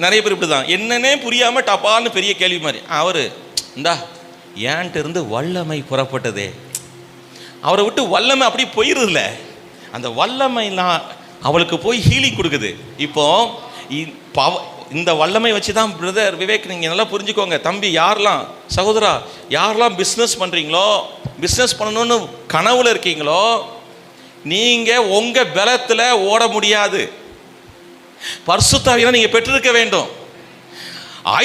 நிறைய பேர் இப்படி தான், என்னன்னே புரியாமல் டப்பான்னு பெரிய கேள்வி மாதிரி. அவர் இந்தா ஏன்ட்டு இருந்து வல்லமை புறப்பட்டதே, அவரை விட்டு வல்லமை அப்படி போயிருதுல, அந்த வல்லமைலாம் அவளுக்கு போய் ஹீலிங் கொடுக்குது. இப்போ இந்த வல்லமை வச்சு தான் பிரதர் விவேக், நீங்கள் நல்லா புரிஞ்சுக்கோங்க தம்பி, யாரெல்லாம் சகோதரா, யாரெல்லாம் பிஸ்னஸ் பண்ணுறீங்களோ, பிஸ்னஸ் பண்ணணும்னு கனவுல இருக்கீங்களோ, நீங்கள் உங்கள் பலத்தில் ஓட முடியாது. பரிசுத்த ஆவியை நீங்கள் பெற்றிருக்க வேண்டும்.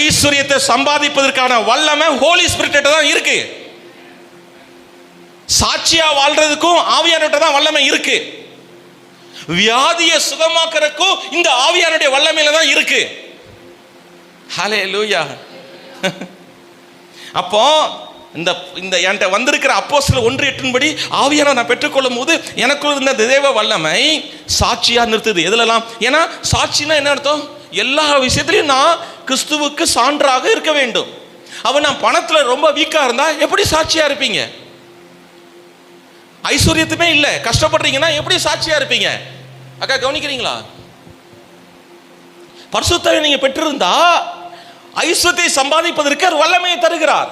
ஐஸ்வர்யத்தை சம்பாதிப்பதற்கான வல்லமை ஹோலி ஸ்பிரிட் தான் இருக்கு. சாட்சியா வாழ்றதுக்கும் ஆவியானவர்கிட்ட தான் வல்லமை இருக்கு. வியாதியை சுகமாக்குறதுக்கும் இந்த ஆவியானுடைய வல்லமையில தான் இருக்கு. ஹல்லேலூயா. அப்போ இந்த என்கிட்ட வந்திருக்கிற அப்போஸ்தலர் 1:8 படி ஆவியானவர் நான் பெற்றுக்கொள்ளும் போது எனக்குள்ள இருந்த தேவ வல்லமை சாட்சியா நிறுத்துது. எதுலலாம்? ஏன்னா சாட்சினா என்ன அர்த்தம்? எல்லா விஷயத்திலையும் நான் கிறிஸ்துவுக்கு சான்றாக இருக்க வேண்டும். அவன் நான் பணத்துல ரொம்ப வீக்கா இருந்தா எப்படி சாட்சியா இருப்பீங்க? ஐஸ்வர்யத்துமே இல்லை, கஷ்டப்படுறீங்கன்னா எப்படி சாட்சியா இருப்பீங்க? அக்கா கவனிக்கிறீங்களா? பரிசுத்த ஆவியை நீங்க பெற்றிருந்தா ஐஸ்வர்யத்தை சம்பாதிப்பதற்கு அவர் வல்லமையை தருகிறார்.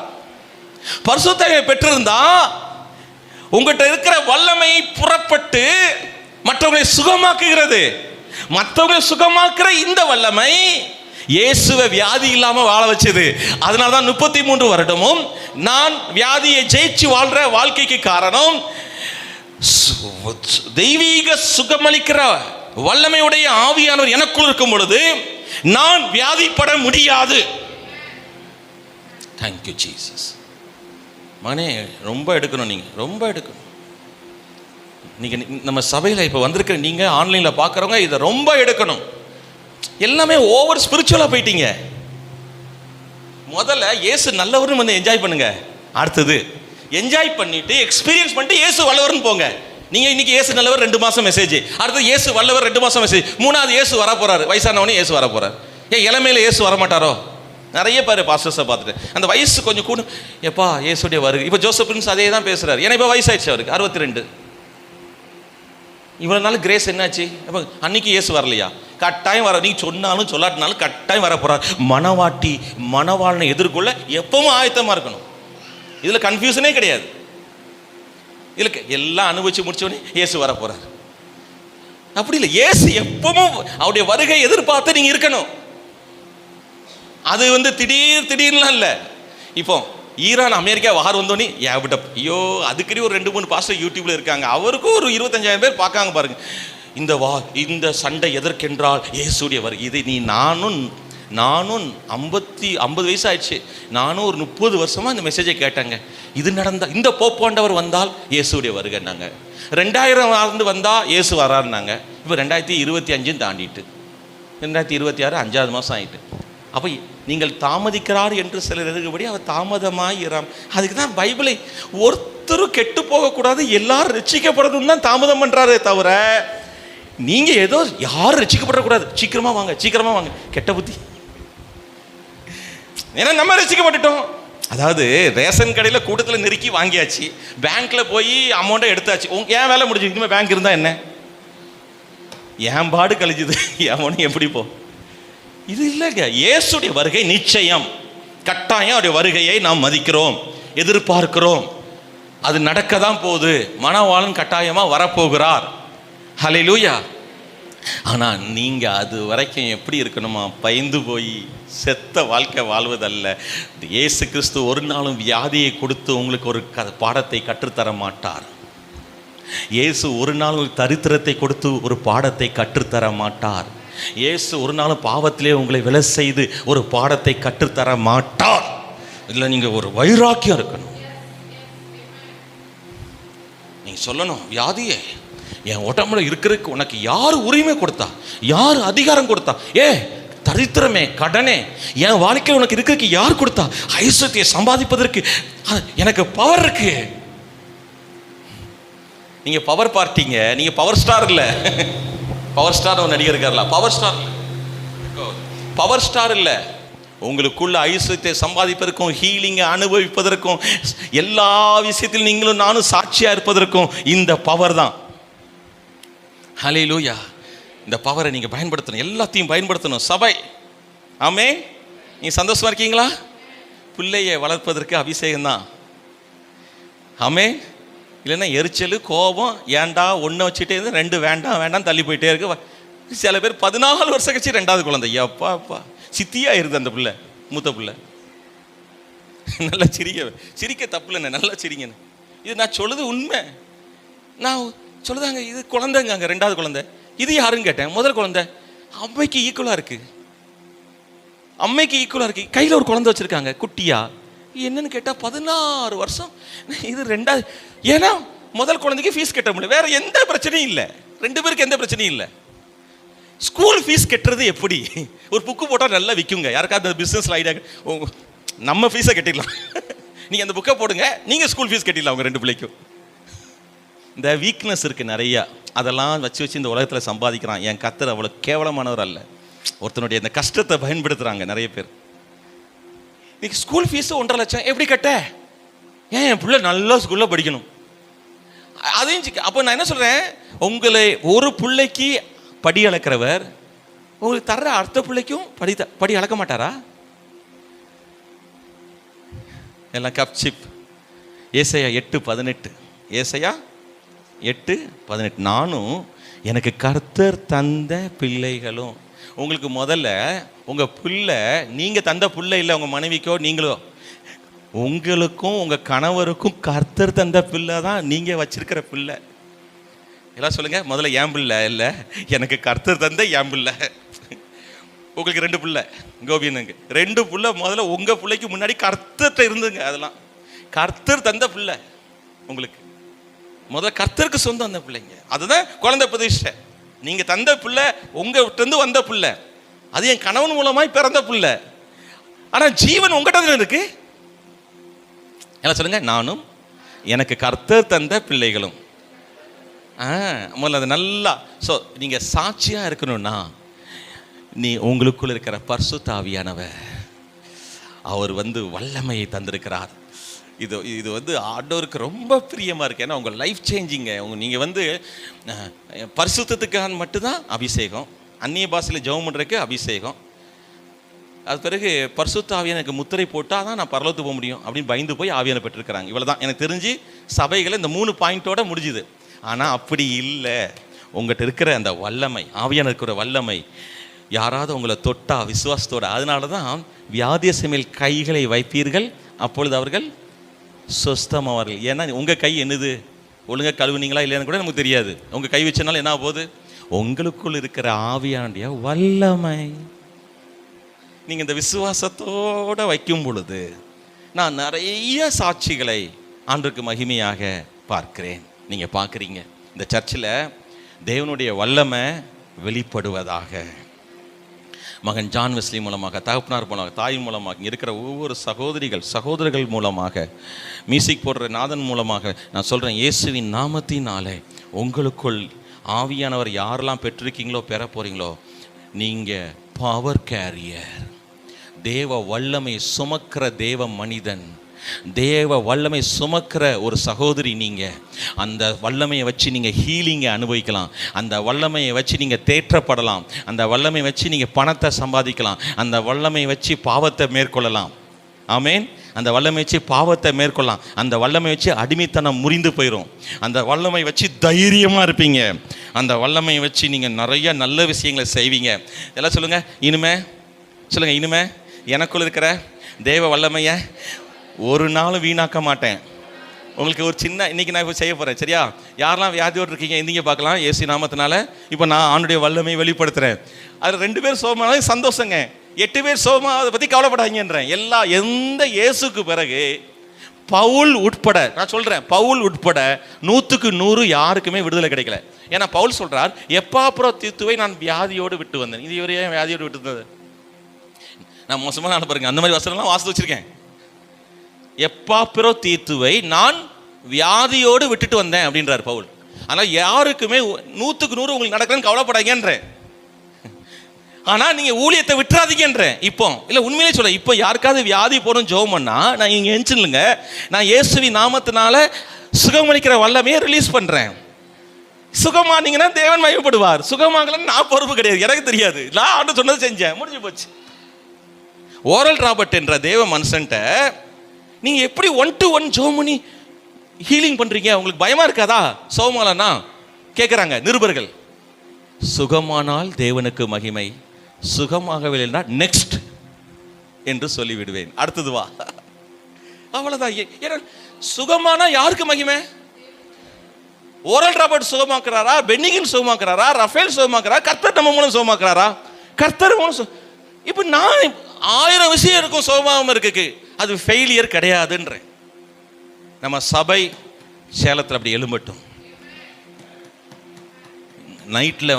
பரிசுத்த ஆவியை பெற்றிருந்தா உங்கள்கிட்ட இருக்கிற வல்லமை புறப்பட்டு மற்றவர்களை சுகமாக்குகிறது. மற்றவர்களை சுகமாக்குற இந்த வல்லமை இயேசுவை வியாதி இல்லாம வாழ வச்சது. அதனால தான் 33 வருடமும் நான் வியாதியை ஜெயிச்சு வாழ்ற வாழ்க்கைக்கு காரணம் தெய்வீக சுகமளிக்கிற வல்லமையுடைய ஆவியானவர் எனக்குள் இருக்கும் பொழுது நான் வியாதிப்பட முடியாது. Thank you Jesus. மகனே, ரொம்ப எடுக்கணும், நீங்கள் ரொம்ப எடுக்கணும். நீங்கள் நம்ம சபையில் இப்போ வந்திருக்கிற நீங்கள் ஆன்லைனில் பார்க்குறவங்க இதை ரொம்ப எடுக்கணும். எல்லாமே ஓவர் ஸ்பிரிச்சுவலாக போயிட்டீங்க. முதல்ல இயேசு நல்லவர்னு என்ஜாய் பண்ணுங்க. அடுத்தது என்ஜாய் பண்ணிட்டு எக்ஸ்பீரியன்ஸ் பண்ணிட்டு இயேசு வல்லவர்னு போங்க. நீங்கள் இன்னைக்கு இயேசு நல்லவர் 2 மாதம் மெசேஜ், அடுத்து இயேசு வல்லவர் 2 மாதம் மெசேஜ், 3வது இயேசு வர போகிறாரு, வயசானவனே இயேசு வர போகிறார். ஏன் இளமையில் இயேசு வரமாட்டாரோ? நிறைய பேர் பாஸ்டர்ஸை பார்த்துட்டு அந்த வயசு கொஞ்சம் கூட எப்பா இயேசுடைய வருகை. இப்போ ஜோசப் பிரின்ஸ் அதே தான் பேசுகிறார். ஏன்னா இப்போ வயசாயிடுச்சு அவருக்கு 62. இவ்வளோ நாள் கிரேஸ் என்னாச்சு? அப்போ அன்னைக்கு இயேசு வரலையா? கட்டாயம் வர, நீங்கள் சொன்னாலும் சொல்லாட்டினாலும் கட்டாயம் வர போகிறார். மணவாட்டி மணவாளனை எதிர்கொள்ள எப்பவும் ஆயத்தமாக இருக்கணும். இதில் கன்ஃபியூஷனே கிடையாது. இதில் எல்லாம் அனுபவிச்சு முடிச்சோடனே இயேசு வர போகிறார். அப்படி இல்லை, இயேசு எப்பவும் அவருடைய வருகை எதிர்பார்த்து நீங்கள் இருக்கணும். அது திடீர்லாம் இல்லை. இப்போ ஈரான் அமெரிக்கா வார் வந்தோடனே ஏவிட்ட ஐயோ அதுக்கடி ஒரு 2-3 பாஸ்டர் யூடியூப்ல இருக்காங்க, அவருக்கும் ஒரு 25,000 பேர் பார்க்காங்க பாருங்க. இந்த சண்டை எதற்கென்றால் இயேசுடைய வருகை. இது நீ நானும் 50 வயசு ஆயிடுச்சு, நானும் ஒரு 30 வருஷமா இந்த மெசேஜை கேட்டாங்க. இது நடந்தா இந்த போப்பாண்டவர் வந்தால் இயேசுடைய வருகைன்னாங்க. 2000 வந்தா இயேசு வராருனாங்க. இப்போ 2025 தாண்டிட்டு 2026 5வது மாதம் ஆயிட்டு. அப்போ நீங்கள் தாமதிக்கிறார் என்று சிலர் இருக்கும்படி அவர் தாமதமாயிராம். அதுக்கு தான் பைபிளை ஒருத்தரும் கெட்டு போகக்கூடாது, எல்லாரும் ரட்சிக்கப்படணும் தான் தாமதம் பண்ணுறாரே தவிர நீங்கள் ஏதோ யாரும் ரட்சிக்கப்படக்கூடாது, சீக்கிரமாக வாங்க கெட்ட புத்தி. ஏன்னா நம்ம ரட்சிக்கப்பட்டுட்டோம். அதாவது ரேஷன் கடையில் கூட்டத்தில் நெருக்கி வாங்கியாச்சு, பேங்க்கில் போய் அமௌண்ட்டை எடுத்தாச்சு, ஏன் வேலை முடிஞ்சு. இனிமேல் பேங்க் இருந்தால் என்ன, ஏன் பாடு கழிஞ்சுது, எவனும் எப்படி போ. இது இல்லைங்க. இயேசுடைய வருகை நிச்சயம், கட்டாயம். அவருடைய வருகையை நாம் மதிக்கிறோம், எதிர்பார்க்கிறோம். அது நடக்க தான் போகுது. மணவாளன் கட்டாயமாக வரப்போகிறார். ஹல்லேலூயா. ஆனால் நீங்கள் அது வரைக்கும் எப்படி இருக்கணுமா? பயந்து போய் செத்த வாழ்க்கை வாழ்வதல்ல. இயேசு கிறிஸ்து ஒரு நாளும் வியாதியை கொடுத்து உங்களுக்கு ஒரு பாடத்தை கற்றுத்தர மாட்டார். இயேசு ஒரு நாள் ஒரு தரித்திரத்தை கொடுத்து ஒரு பாடத்தை கற்றுத்தர மாட்டார். இயேசு ஒரு நாளும் பாவத்திலே உங்களை விலை செய்து ஒரு பாடத்தை கற்றுத்தர மாட்டார். இதில் நீங்கள் ஒரு வைராக்கியம் இருக்கணும். நீங்கள் சொல்லணும், வியாதியே என் உடம்புல இருக்கிறதுக்கு உனக்கு யார் உரிமை கொடுத்தா, யார் அதிகாரம் கொடுத்தா? தரித்திரமே, கடனே, என் வாழ்க்கையில் உனக்கு இருக்கிறதுக்கு யார் கொடுத்தா? ஐஸ்வர்யத்தை சம்பாதிப்பதற்கு எனக்கு பவர் இருக்கு. நீங்க பவர் பார்ட்டிங்க, நீங்க பவர் ஸ்டார் இல்ல. பவர் ஸ்டார் ஒரு நடிகர் இருக்கார்ல, பவர் ஸ்டார் இல்ல. உங்களுக்குள்ள ஐஸ்வர்யத்தை சம்பாதிப்பதற்கும், ஹீலிங்கை அனுபவிப்பதற்கும், எல்லா விஷயத்திலும் நீங்களும் நானும் சாட்சியா இருப்பதற்கும் இந்த பவர் தான். ஹல்லேலூயா. இந்த பவரை நீங்கள் பயன்படுத்தணும், எல்லாத்தையும் பயன்படுத்தணும். சபை, ஆமே. நீங்கள் சந்தோஷமா இருக்கீங்களா? பிள்ளையை வளர்ப்பதற்கு அபிஷேகம் தான். ஆமே. இல்லைன்னா எரிச்சல், கோபம், ஏண்டா ஒன்று வச்சுட்டே இருந்து 2 வேண்டாம் தள்ளி போயிட்டே இருக்கு. சில பேர் 14 வருஷம் கழிச்சு 2வது குழந்தை. அப்பா சித்தியா இருது அந்த பிள்ளை, மூத்த பிள்ளை. நல்லா சிரிக்க தப்பு இல்லைண்ணே, நல்லா சிரிங்கண்ணே. இது நான் சொல்லுது உண்மை. நான் சொல்லுதாங்க, இது குழந்தைங்க, அங்கே 2வது குழந்தை. இது யாருன்னு கேட்டேன். முதல் குழந்தை அம்மைக்கு ஈக்குவலாக இருக்கு, கையில் ஒரு குழந்தை வச்சுருக்காங்க குட்டியா. என்னன்னு கேட்டால் 16 வருஷம். இது 2வது. ஏன்னா முதல் குழந்தைக்கு ஃபீஸ் கட்ட முடியல, வேற எந்த பிரச்சனையும் இல்லை. 2 பேருக்கு எந்த பிரச்சனையும் இல்லை. ஸ்கூல் ஃபீஸ் கட்டுறது எப்படி? ஒரு புக்கு போட்டால் நல்லா விற்குங்க. யாருக்காவது அந்த பிஸ்னஸில் ஐடியா, நம்ம ஃபீஸை கட்டிடலாம். நீங்கள் அந்த புக்கை போடுங்க, நீங்கள் ஸ்கூல் ஃபீஸ் கட்டிடலாம் அவங்க 2 பிள்ளைக்கும். இந்த வீக்னஸ் இருக்குது நிறையா, அதெல்லாம் வச்சு இந்த உலகத்தில் சம்பாதிக்கிறான். என் கர்த்தர் அவ்வளோ கேவலமானவர் அல்ல. ஒருத்தனுடைய இந்த கஷ்டத்தை பயன்படுத்துகிறாங்க நிறைய பேர். இன்னைக்கு ஸ்கூல் ஃபீஸு 1.5 லட்சம் எப்படி கட்ட? என் பிள்ளை நல்லா ஸ்கூலில் படிக்கணும். அதையும் அப்போ நான் என்ன சொல்கிறேன், உங்களை ஒரு பிள்ளைக்கு படி அளக்கிறவர் உங்களுக்கு தர்ற அடுத்த பிள்ளைக்கும் படி அளக்க மாட்டாரா? எல்லாம் கப்சிப். ஏசாயா 8:18, ஏசாயா 8:18. நானும் எனக்கு கர்த்தர் தந்த பிள்ளைகளும். உங்களுக்கு முதல்ல உங்கள் பிள்ளை நீங்கள் தந்த பிள்ளை இல்லை, உங்கள் மனைவிக்கோ நீங்களோ, உங்களுக்கும் உங்கள் கணவருக்கும் கர்த்தர் தந்த பிள்ளை தான் நீங்கள் வச்சிருக்கிற பிள்ளை. எல்லாம் சொல்லுங்க, முதல்ல என் பிள்ளை இல்லை, எனக்கு கர்த்தர் தந்த என் பிள்ளை. உங்களுக்கு 2 பிள்ளை, கோபியனுக்கு 2 பிள்ளை. முதல்ல உங்கள் பிள்ளைக்கு முன்னாடி கர்த்தர்கிட்ட இருந்துங்க. அதெல்லாம் கர்த்தர் தந்த பிள்ளை. உங்களுக்கு முதல்ல கர்த்தருக்கு சொந்தம் அந்த பிள்ளைங்க. அதுதான் குழந்தை பிரதிஷ்டை. நீங்கள் தந்த பிள்ளை உங்கள்கிட்ட வந்த பிள்ளை, அது என் கணவன் மூலமாய் பிறந்த பிள்ளை. ஆனால் ஜீவன் உங்கள்கிட்ட இருக்கு. எல்லாம் சொல்லுங்க, நானும் எனக்கு கர்த்தர் தந்த பிள்ளைகளும். முதல்ல அது நல்லா. ஸோ நீங்கள் சாட்சியாக இருக்கணும்னா உங்களுக்குள்ள இருக்கிற பரிசுத்த ஆவியானவர் அவர் வல்லமையை தந்திருக்கிறார். இது ஆண்டவருக்கு ரொம்ப பிரியமாக இருக்குது. ஏன்னா உங்கள் லைஃப் சேஞ்சிங்க. நீங்கள் பரிசுத்தத்துக்கான மட்டும்தான் அபிஷேகம், அந்நிய பாஷையில் ஜெபம் பண்ணுறதுக்கு அபிஷேகம். அது பிறகு பரிசுத்த ஆவியானுக்கு முத்திரை போட்டால் தான் நான் பரலோகத்துக்கு போக முடியும் அப்படின்னு பயந்து போய் ஆவியானை பெற்றிருக்கிறாங்க. இவ்வளோ தான் எனக்கு தெரிஞ்சு சபைகளை இந்த 3 பாயிண்ட்டோட முடிஞ்சுது. ஆனால் அப்படி இல்லை. உங்கள்கிட்ட இருக்கிற அந்த வல்லமை, ஆவியான இருக்கிற வல்லமை யாராவது உங்களை தொட்டா விசுவாசத்தோட, அதனால தான் வியாதியஸ்தர் மேல் கைகளை வைப்பீர்கள் அப்பொழுது அவர்கள் சொஸ்தமாவார்கள். ஏன்னா உங்கள் கை என்னது, ஒழுங்காக கழுவுனீங்களா இல்லைன்னு கூட நமக்கு தெரியாது. உங்கள் கை வச்சனால என்ன போகுது, உங்களுக்குள் இருக்கிற ஆவியானுடைய வல்லமை நீங்கள் இந்த விசுவாசத்தோடு வைக்கும் பொழுது நான் நிறைய சாட்சிகளை ஆண்டவருக்கு மகிமையாக பார்க்கிறேன். நீங்கள் பார்க்குறீங்க இந்த சர்ச்சில் தேவனுடைய வல்லமை வெளிப்படுவதாக. மகன் ஜான் வெஸ்லி மூலமாக, தகப்பனார் மூலமாக, தாய் மூலமாக, இங்கே இருக்கிற ஒவ்வொரு சகோதரர்கள் மூலமாக, மியூசிக் போடுற நாதன் மூலமாக நான் சொல்கிறேன், இயேசுவின் நாமத்தினாலே உங்களுக்குள் ஆவியானவர் யாரெல்லாம் பெற்றிருக்கீங்களோ பெற போகிறீங்களோ, நீங்கள் பவர் கேரியர், தேவ வல்லமை சுமக்கிற தேவ மனிதன், தேவ வல்லமை சுமக்கிற ஒரு சகோதரி. நீங்கள் அந்த வல்லமையை வச்சு நீங்கள் ஹீலிங்கை அனுபவிக்கலாம், அந்த வல்லமையை வச்சு நீங்கள் தேற்றப்படலாம், அந்த வல்லமையை வச்சு நீங்கள் பணத்தை சம்பாதிக்கலாம், அந்த வல்லமையை வச்சு பாவத்தை மேற்கொள்ளலாம். ஆமேன். அந்த வல்லமை வச்சு பாவத்தை மேற்கொள்ளலாம், அந்த வல்லமை வச்சு அடிமைத்தனம் முறிந்து போயிடும், அந்த வல்லமை வச்சு தைரியமாக இருப்பீங்க, அந்த வல்லமையை வச்சு நீங்கள் நிறைய நல்ல விஷயங்களை செய்வீங்க. எல்லாம் சொல்லுங்கள் இனிமே எனக்குள்ள இருக்கிற தேவ வல்லமையை ஒரு நாளும் வீணாக்க மாட்டேன். உங்களுக்கு ஒரு சின்ன இன்றைக்கி நான் இப்போ செய்ய போகிறேன், சரியா? யாரெல்லாம் வியாதியோடு இருக்கீங்க எந்திங்க பார்க்கலாம். இயேசு நாமத்தினால இப்போ நான் ஆண்டுடைய வல்லமையை வெளிப்படுத்துகிறேன். அதில் 2 பேர் சோகமானாலும் சந்தோஷங்க, 8 பேர் சோகமாக அதை பற்றி கவலைப்படாங்கன்றேன். எந்த இயேசுக்கு பிறகு பவுல் உட்பட, நான் சொல்கிறேன் பவுல் உட்பட 100க்கு 100 யாருக்குமே விடுதலை கிடைக்கல. ஏன்னா பவுல் சொல்கிறார், எப்பாப்ரோதீத்துவை நான் வியாதியோடு விட்டு வந்தேன். இது இவரே வியாதியோடு விட்டு வந்தது, நான் மோசமாக நான் பாருங்க அந்த மாதிரி வசனம்லாம் வாசித்து வச்சுருக்கேன். எப்பாப்ரோதீத்துவை நான் வியாதியோடு விட்டுட்டு வந்தேன் அப்படின்றார் பவுல். ஆனால் யாருக்குமே 100க்கு 100 உங்களுக்கு நடக்கலன்னு கவலைப்படாங்கன்றேன். ஆனால் நீங்கள் ஊழியத்தை விட்டுறாதீங்கன்றேன். இப்போ இல்லை உண்மையிலே சொல்ல, இப்போ யாருக்காவது வியாதி போடும் ஜெபம் பண்ணா நான் இங்கே எஞ்சில்லுங்க, நான் இயேசுவி நாமத்தினால சுகமளிக்கிற வல்லமையை ரிலீஸ் பண்ணுறேன். சுகமானீங்கன்னா தேவன் மகிமைப்படுவார், சுகமாகலன்னு நான் பொறுப்பு கிடையாது, எனக்கு தெரியாது, நான் ஆண்டு சொன்னது செஞ்சேன், முடிஞ்சு போச்சு. ஓரல் ராபர்ட் என்ற தேவ மனுஷன்ட்ட நீங்கள் எப்படி 1-to-1 ஜெபம் பண்ணி ஹீலிங் பண்ணுறீங்க, உங்களுக்கு பயமாக இருக்காதா சோமாலனா கேட்குறாங்க நிருபர்கள். சுகமானால் தேவனுக்கு மகிமை, சுகமாகவில்லைன்னா நெக்ஸ்ட் என்று சொல்லிவிடுவேன், அடுத்தது வா, அவ்வளோதான். ஏன்னா சுகமானா யாருக்கு மகிமை? ஓரல் ராபர்ட் சுகமாக்குறாரா, பென்னிகின் சுகமாக்குறாரா, ரஃபேல் சுகமாக்குறாரா, கர்த்தர் நம்ம மூலம் சுகமாக்குறாரா? கர்த்தர் மூலம். இப்போ நான் 1000 விஷயம் இருக்கும் சுகமாகாம இருக்கு, அது ஃபெயிலியர் கிடையாதுன்றேன். நம்ம சபை சேலத்தில் அப்படி எழும்பட்டும். நைட்டில்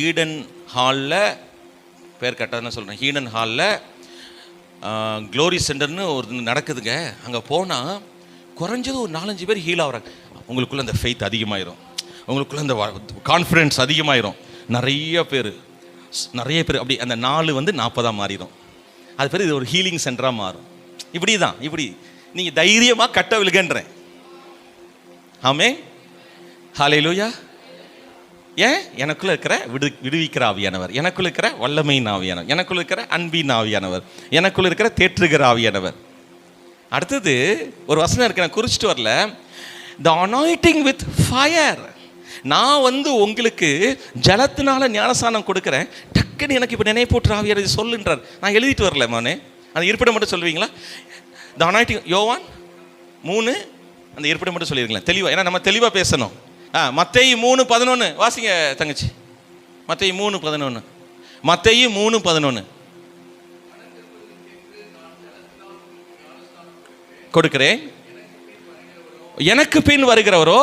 ஈடன் ஹாலில், பேர் கட்டாதுன்னு சொல்கிறேன், ஈடன் ஹாலில் க்ளோரி சென்டர்னு ஒரு நடக்குதுங்க. அங்கே போனால் குறைஞ்சது ஒரு 4-5 பேர் ஹீல் ஆகிறாங்க. உங்களுக்குள்ளே அந்த ஃபெய்த் அதிகமாயிரும், உங்களுக்குள்ளே அந்த கான்ஃபிடென்ஸ் அதிகமாயிரும். நிறைய பேர் அப்படி அந்த 4 40 மாறிடும். அது பேர் இது ஒரு ஹீலிங் சென்டராக மாறும். இப்படி நீங்கள் தைரியமாக கட்ட விழுகன்றேன். ஆமென், ஹல்லேலூயா. ஏன்? எனக்குள்ள இருக்கிற விடுவிக்கிற ஆவியானவர், எனக்குள்ள இருக்கிற வல்லமையின் ஆவியானவர், எனக்குள்ள இருக்கிற அன்பின் ஆவியானவர், எனக்குள்ள இருக்கிற தேற்றுகிற ஆவியானவர். அடுத்தது ஒரு வசனம் இருக்கு, நான் குறிச்சிட்டு வரல. the anointing with fire. நான் உங்களுக்கு ஜலத்தினால ஞானஸ்நானம் கொடுக்குறேன், டக்குன்னு எனக்கு இப்போ நினைப்பூற்று ஆவியானவர் சொல்லுன்றார். நான் எழுதிட்டு வரல மானே, அந்த இருப்பிடம் மட்டும் சொல்லுவீங்களா? the anointing, யோவான் 3 அந்த இருப்பிடம் மட்டும் சொல்லிடுங்களேன் தெளிவாக, ஏன்னா நம்ம தெளிவாக பேசணும். மத்தேயு 3:11 வாசிங்க தங்கச்சி. மத்தேயு 3:11, மத்தேயு 3:11. கொடுக்கிறேன், எனக்கு பின் வருகிறவரோ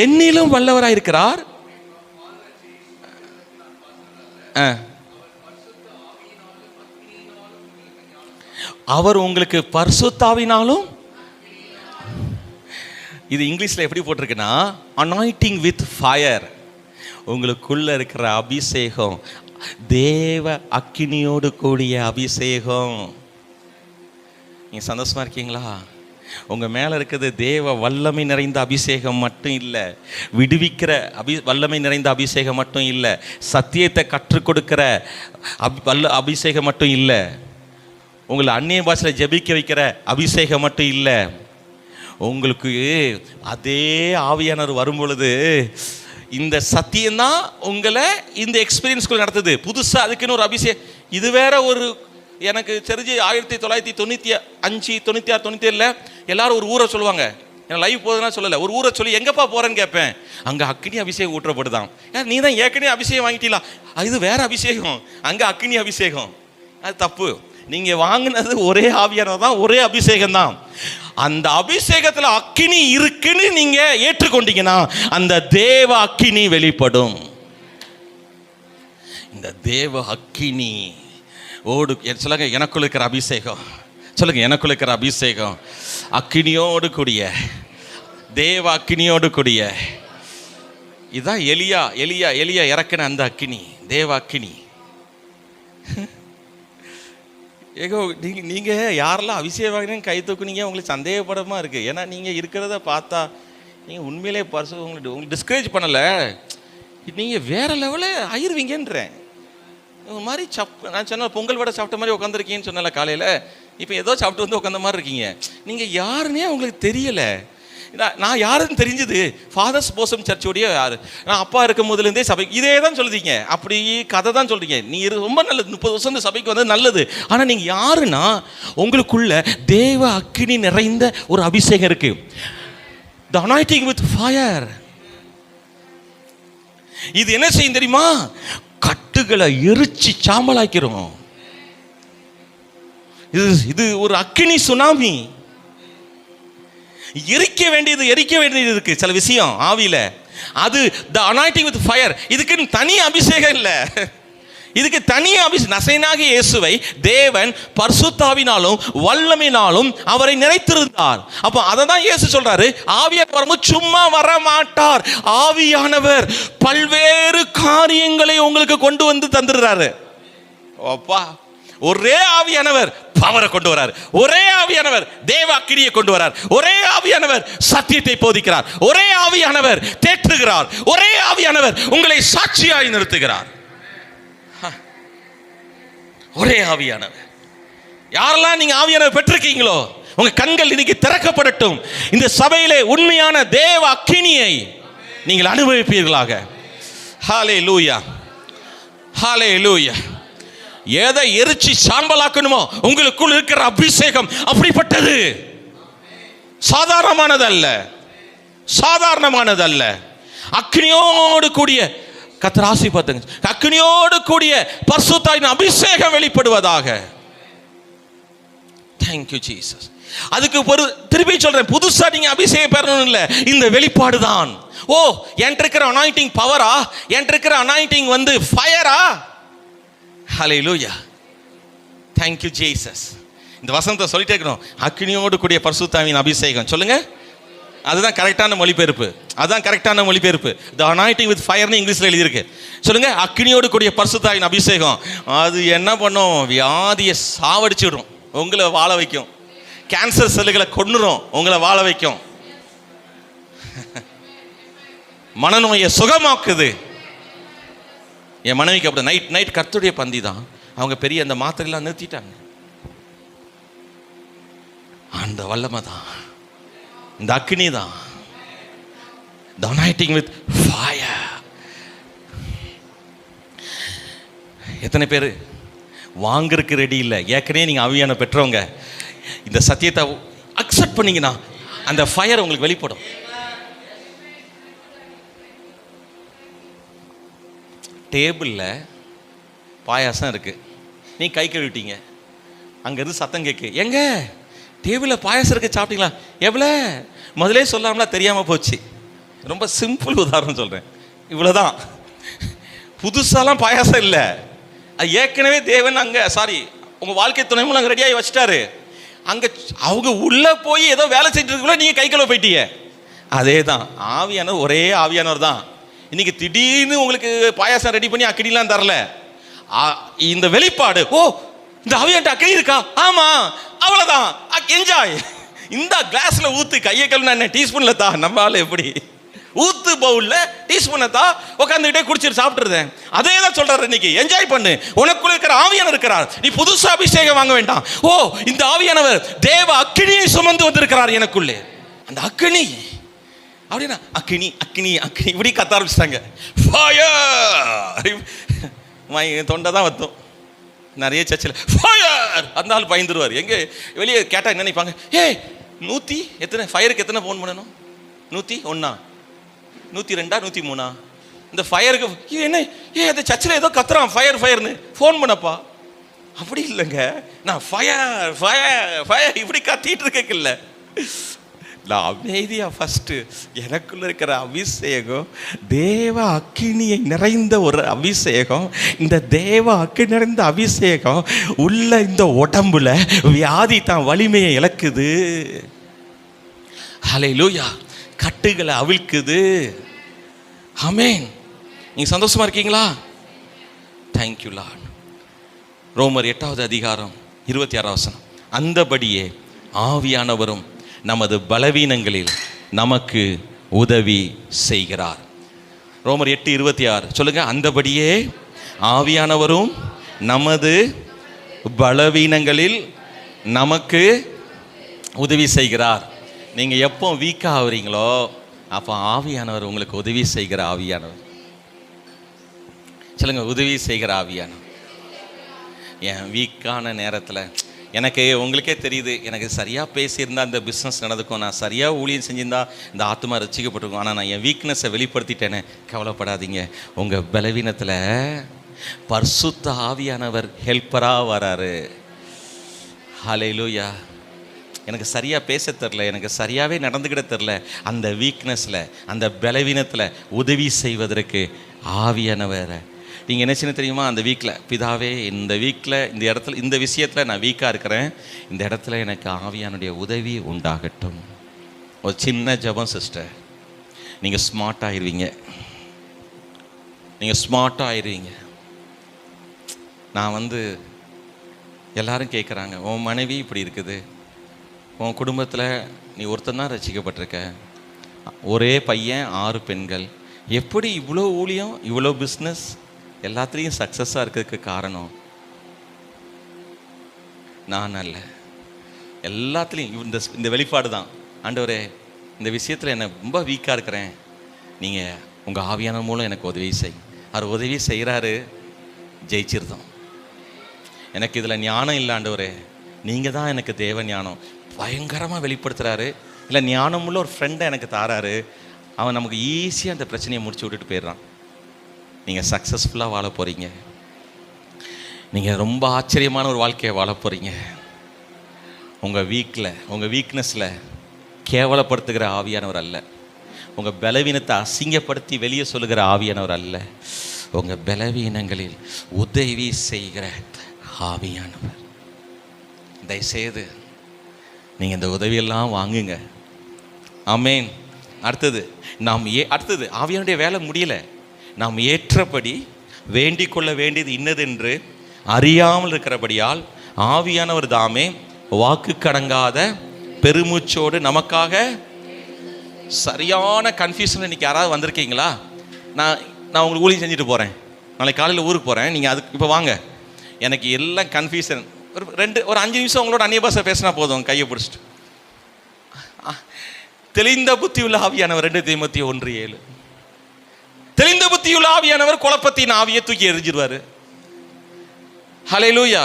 என்னிலும் வல்லவராய் இருக்கிறார். அவர் உங்களுக்கு பரிசுத்த ஆவியினாலும். இது இங்கிலீஷில் எப்படி போட்டிருக்குன்னா அனாயிண்டிங் வித் ஃபயர். உங்களுக்குள்ள இருக்கிற அபிஷேகம் தேவ அக்கினியோடு கூடிய அபிஷேகம். நீங்கள் சந்தோஷமா இருக்கீங்களா? உங்கள் மேலே இருக்கிறது தேவ வல்லமை நிறைந்த அபிஷேகம் மட்டும் இல்லை, விடுவிக்கிற வல்லமை நிறைந்த அபிஷேகம் மட்டும் இல்லை, சத்தியத்தை கற்றுக் கொடுக்கிற அபிஷேகம் மட்டும் இல்லை, உங்களை அந்நிய பாஷையில் ஜெபிக்க வைக்கிற அபிஷேகம் மட்டும் இல்லை. உங்களுக்கு அதே ஆவியானவர் வரும் பொழுது இந்த சத்தியம்தான் உங்களை இந்த எக்ஸ்பீரியன்ஸ்குள்ள நடத்துது. புதுசாக அதுக்குன்னு ஒரு அபிஷேகம். இது வேற ஒரு எனக்கு தெரிஞ்சு 1995, 96, 97 எல்லாரும் ஒரு ஊரை சொல்லுவாங்க. ஏன்னா லைவ் போகுதுன்னா சொல்லலை, ஒரு ஊரை சொல்லி எங்கப்பா போகிறேன்னு கேட்பேன். அங்கே அக்னி அபிஷேகம் ஊற்றப்படுதான். ஏன் நீ தான் ஏற்கனவே அபிஷேகம் வாங்கிட்டீங்களா? இது வேற அபிஷேகம், அங்கே அக்னி அபிஷேகம். அது தப்பு. நீங்கள் வாங்கினது ஒரே ஆவியானவர் தான், ஒரே அபிஷேகம் தான். அந்த அபிஷேகத்தில் அக்கினி இருக்குன்னு நீங்கள் ஏற்றுக்கொண்டீங்கன்னா அந்த தேவ அக்கினி வெளிப்படும். இந்த தேவ அக்கினி ஓடு சொல்லுங்க, எனக்குள்ள இருக்கிற அபிஷேகம். சொல்லுங்க, எனக்குள்ள இருக்கிற அபிஷேகம் அக்கினியோடு கூடிய தேவ அக்கினியோடு கூடிய. இதுதான் எலியா இறக்கின அந்த அக்கினி, தேவ அக்கினி. ஏகோ நீங்கள் யாரெல்லாம் அபிஷேகம் வாங்கினீங்க கை தூக்குனீங்க, உங்களுக்கு சந்தேகப்படமாக இருக்குது. ஏன்னா நீங்கள் இருக்கிறத பார்த்தா நீங்கள் உண்மையிலே உங்களுக்கு டிஸ்கரேஜ் பண்ணலை, நீங்கள் வேறு லெவலில் ஆயிடுவீங்கன்றேன். ஒரு மாதிரி நான் சொன்ன பொங்கல் வடை சாப்பிட்ட மாதிரி உட்காந்துருக்கீங்கன்னு சொன்னல காலையில். இப்போ ஏதோ சாப்பிட்டு வந்து உட்காந்த மாதிரி இருக்கீங்க. நீங்கள் யாருன்னே உங்களுக்கு தெரியலை. நான் யாருன்னு தெரிஞ்சுது ஃபாதர்ஸ் போசம் சர்ச்சோடைய யார், நான் அப்பா இருக்கும் போதுலேருந்தே சபைக்கு இதே தான் சொல்லுறீங்க, அப்படி கதை தான் சொல்கிறீங்க. நீ ரொம்ப நல்லது, 30 வருஷம் இந்த சபைக்கு வந்தது நல்லது. ஆனால் நீங்கள் யாருன்னா உங்களுக்குள்ள தேவ அக்கினி நிறைந்த ஒரு அபிஷேகம் இருக்கு. The anointing with fire. இது என்ன செய்யும் தெரியுமா? கட்டுகளை எரிச்சு சாம்பலாக்கிறோம். இது ஒரு அக்கினி சுனாமி. எரிக்க வேண்டியது இருக்கு சில விஷயம் ஆவியில. அது the anointing with fire. இதுக்கு தனி அபிஷேகம் இல்லை, இதுக்கு தனி அபிஷேகம். நசரேயனாகிய இயேசுவை தேவன் பரிசுத்தாவினாலும் வல்லமையினாலும் அவரை நிறைத்திருந்தார். அப்போ அதை தான் இயேசு சொல்றாரு, ஆவியானவர் வரும்போது சும்மா வர மாட்டார். ஆவியானவர் பல்வேறு காரியங்களை உங்களுக்கு கொண்டு வந்து தந்துடுறாரு. அப்பா, ஒரே ஆவியானவர் பவரை கொண்டு வரார், ஒரே ஆவியானவர் தேவ அக்கினியை கொண்டு வரார், ஒரே ஆவியானவர் சத்தியத்தை போதிக்கிறார், ஒரே ஆவியானவர் தேற்றுகிறார், ஒரே ஆவியானவர் உங்களை சாட்சியாய் நிறுத்துகிறார். ஒரே ஆவியானவர். யாரெல்லாம் நீங்க ஆவியானவர் பெற்றிருக்கீங்களோ உங்க கண்கள் இன்னைக்கு திறக்கப்படட்டும். இந்த சபையிலே உண்மையான தேவ அக்கினியை நீங்கள் அனுபவிப்பீர்களாக. ஹல்லேலூயா, ஹல்லேலூயா. எதை எரிச்சு சாம்பலாக்கணுமோ உங்களுக்குள் இருக்கிற அபிஷேகம் அப்படிப்பட்டது. சாதாரணமானதல்ல. அக்னியோடு கூடிய கர்த்தர் ஆசீர்வதிங்க. அக்னியோடு கூடிய பரிசுத்தாவின் அபிஷேகம் வெளிப்படுவதாக. Thank you Jesus. அதுக்கு ஒரு திருப்பி சொல்றேன், புதுசா நீங்க அபிஷேகம் பெறணும் இல்ல, இந்த வெளிப்பாடு தான். ஓ, என்கிட்ட இருக்கிற அனாயிண்டிங் பவரா, என்கிட்ட இருக்கிற அனாயிண்டிங் வந்து ஃபயரா. ஹல்லேலூயா, thank you Jesus. இந்த வசனத்தை சொல்லிட்டே இருக்கணும், அக்னியோடு கூடிய பரிசுத்தாவின் அபிஷேகம். சொல்லுங்க, அதுதான் கரெக்டான மொழிபெயர்ப்பு. The anointing with fire னு இங்கிலீஷ்ல எழுதி இருக்கு. சொல்லுங்க, அக்னியோடு கூடிய பரிசுத்தாவின் அபிஷேகம். அது என்ன பண்ணும்? வியாதியை சாவடிச்சிடும், உங்களை வாழ வைக்கும். கேன்சர் செல்லுகளை கொன்னுரும், உங்களை வாழ வைக்கும். மனநோயை சுகமாக்குது. என் மனைவிக்கு அப்படி நைட் கர்த்தருடைய பந்தி தான். அவங்க பெரிய அந்த மாத்திரையெல்லாம் நிறுத்திட்டாங்க. அந்த வல்லமை தான், இந்த அக்னி தான். The anointing with fire. எத்தனை பேர் வாங்கறதுக்கு ரெடி இல்லை? ஏற்கனவே நீங்கள் ஆவியான பெற்றவங்க இந்த சத்தியத்தை அக்செப்ட் பண்ணீங்கன்னா அந்த ஃபயர் உங்களுக்கு வெளிப்படும். டேபிளில் பாயாசம் இருக்குது, நீ கை கழுவிட்டீங்க, அங்கேருந்து சத்தம் கேட்கு, எங்க டேபிளில் பாயாசம் இருக்குது சாப்பிட்டீங்களா? எவ்வளோ முதலே சொல்லாமலாம் தெரியாமல் போச்சு. ரொம்ப சிம்பிள் உதாரணம் சொல்கிறேன், இவ்வளோதான். புதுசாலாம் பாயாசம் இல்லை, அது ஏற்கனவே தேவன் அங்கே உங்கள் வாழ்க்கை துணை மூலம் அங்கே ரெடியாகி வச்சுட்டாரு. அங்கே அவங்க உள்ளே போய் ஏதோ வேலை செஞ்சுட்டு இருக்கக்குள்ள நீங்கள் கை கழுவ போயிட்டீங்க. அதே தான், ஆவியானவர் ஒரே ஆவியானவர் தான். இன்னைக்கு திடீர்னு உங்களுக்கு பாயாசம் ரெடி பண்ணி அக்கடிலாம் தரல. இந்த வெளிப்பாடு, ஓ இந்த ஆவியான்ட்ட அக்கடி இருக்கா, ஆமா அவ்வளவுதான், என்ஜாய். இந்த கிளாஸ்ல ஊத்து, கையை கழுவினா என்ன, டீஸ்பூன்ல தா, நம்மளால எப்படி ஊத்து பவுல்ல டீஸ்பூனை தா, உட்காந்துக்கிட்டே குடிச்சிட்டு சாப்பிட்டுருந்தேன். அதே தான் சொல்றாரு இன்னைக்கு, என்ஜாய் பண்ணு, உனக்குள்ள இருக்கிற ஆவியானவர் இருக்கிறார், நீ புதுசா அபிஷேகம் வாங்க வேண்டாம். ஓ இந்த ஆவியானவர் தேவ அக்கினியை சுமந்து வந்திருக்கிறார் எனக்குள்ளே. அந்த அக்கினி அப்படின்னா அக்கினி அக்கினி அக்கினி இப்படி கத்த ஆரம்பிச்சிட்டாங்க. ஃபயர் தொண்டை தான் வத்தும் நிறைய சர்ச்சில், ஃபயர் அந்த ஆள் பயந்துருவார். எங்கே வெளியே கேட்டால் என்ன நினைப்பாங்க, 100 எத்தனை ஃபயருக்கு எத்தனை ஃபோன் பண்ணணும், 101, 102, 103 இந்த ஃபயருக்கு என்ன, அந்த சர்ச்சில் ஏதோ கத்துறான் ஃபயர் ஃபயர்னு, ஃபோன் பண்ணப்பா. அப்படி இல்லைங்க, நான் ஃபயர் ஃபயர் ஃபயர் இப்படி கத்திட்டு இருக்கல, நான் அமைதியா ஃபர்ஸ்ட் எனக்குள்ள இருக்கிற அபிஷேகம் தேவ அக்கினியை நிறைந்த ஒரு அபிஷேகம். இந்த தேவ அக்கினி நிறைந்த அபிஷேகம் உள்ள இந்த உடம்புல வியாதி தான் வலிமையை இழக்குது. ஹல்லேலூயா, கட்டுகளை அவிழ்க்குது. ஆமென். நீங்க சந்தோஷமா இருக்கீங்களா? Thank you Lord. ரோமர் 8வது அதிகாரம் 26வது வசனம், அந்தபடியே ஆவியானவரும் நமது பலவீனங்களில் நமக்கு உதவி செய்கிறார். ரோமர் 8:26 சொல்லுங்க, அந்தபடியே ஆவியானவரும் நமது பலவீனங்களில் நமக்கு உதவி செய்கிறார். நீங்க எப்போ வீக்கா ஆகுறீங்களோ அப்போ ஆவியானவர் உங்களுக்கு உதவி செய்கிற ஆவியானவர். சொல்லுங்க, உதவி செய்கிற ஆவியானவர். என் வீக்கான நேரத்தில் எனக்கு உங்களுக்கே தெரியுது, எனக்கு சரியாக பேசியிருந்தா இந்த பிஸ்னஸ் நடந்துக்கும், நான் சரியாக ஊழியம் செஞ்சிருந்தா இந்த ஆத்மா ரசிக்கப்பட்டிருக்கும். ஆனால் நான் என் வீக்னஸை வெளிப்படுத்திட்டேனே. கவலைப்படாதீங்க, உங்கள் பலவீனத்தில் பரிசுத்த ஆவியானவர் ஹெல்ப்பராக வராரு. ஹல்லேலூயா. எனக்கு சரியாக பேச தெரில, எனக்கு சரியாகவே நடந்துக்கிட தெரில, அந்த வீக்னஸில் அந்த பலவீனத்தில் உதவி செய்வதற்கு ஆவியானவர். நீங்கள் என்ன செய்ய தெரியுமா, அந்த வீக்கில் பிதாவே இந்த வீக்கில் இந்த இடத்துல இந்த விஷயத்தில் நான் வீக்காக இருக்கிறேன், இந்த இடத்துல எனக்கு ஆவியானுடைய உதவி உண்டாகட்டும். ஒரு சின்ன ஜெபம் சிஸ்டர், நீங்கள் ஸ்மார்ட் ஆயிடுவீங்க. நீங்கள் ஸ்மார்ட்டாக ஆயிடுவீங்க. நான் எல்லாரும் கேட்குறாங்க, உன் மனைவி இப்படி இருக்குது, உன் குடும்பத்தில் நீ ஒருத்தன் தான் ரசிக்கப்பட்டிருக்க, ஒரே பையன் 6 பெண்கள், எப்படி இவ்வளோ ஊழியம் இவ்வளோ பிஸ்னஸ் எல்லாத்துலேயும் சக்ஸஸாக இருக்கிறதுக்கு காரணம் நான் அல்ல, எல்லாத்துலேயும் இந்த வெளிப்பாடு தான். ஆண்டவரே, இந்த விஷயத்தில் என்ன ரொம்ப வீக்காக இருக்கிறேன், நீங்கள் உங்கள் ஆவியான மூலம் எனக்கு உதவி செய். அவர் உதவி செய்கிறாரு, ஜெயிச்சிருந்தோம். எனக்கு இதில் ஞானம் இல்லை ஆண்டவரே, நீங்கள் தான் எனக்கு தேவ ஞானம். பயங்கரமாக வெளிப்படுத்துகிறாரு. இல்லை ஞானமுள்ள ஒரு ஃப்ரெண்டை எனக்கு தாராரு, அவன் நமக்கு ஈஸியாக அந்த பிரச்சனையை முடிச்சு விட்டுட்டு போயிடுறான். நீங்கள் சக்ஸஸ்ஃபுல்லாக வாழ போகிறீங்க. நீங்கள் ரொம்ப ஆச்சரியமான ஒரு வாழ்க்கையை வாழ போகிறீங்க. உங்கள் உங்கள் வீக்னஸில் கேவலப்படுத்துகிற ஆவியானவர் அல்ல, உங்கள் பலவீனத்தை அசிங்கப்படுத்தி வெளியே சொல்லுகிற ஆவியானவர் அல்ல, உங்கள் பலவீனங்களில் உதவி செய்கிற ஆவியானவர். தயவுசெய்து நீங்கள் இந்த உதவியெல்லாம் வாங்குங்க. ஆமேன். அடுத்தது ஆவியானுடைய வேலை முடியலை. நாம் ஏற்றபடி வேண்டிக் கொள்ள வேண்டியது இன்னதென்று அறியாமல் இருக்கிறபடியால் ஆவியானவர் தாமே வாக்கு கடங்காத பெருமூச்சோடு நமக்காக. சரியான கன்ஃபியூஷன். இன்னைக்கு யாராவது வந்திருக்கீங்களா? நான் உங்களுக்கு ஊழியம் செஞ்சுட்டு போகிறேன், நாளைக்கு காலையில் ஊருக்கு போகிறேன், நீங்கள் அதுக்கு இப்போ வாங்க, எனக்கு எல்லாம் கன்ஃபியூஷன். ஒரு 5 நிமிஷம் உங்களோட அந்நிய பாஷை பேசினா போதும், கையை பிடிச்சிட்டு. தெளிந்த புத்தி உள்ள ஆவியானவர் 2 தீமோத்தேயு 1:7. தெளிந்த புத்தியுள்ள ஆவியானவர் குழப்பத்தின் ஆவியை தூக்கி எறிஞ்சிருவாரு. ஹல்லேலூயா.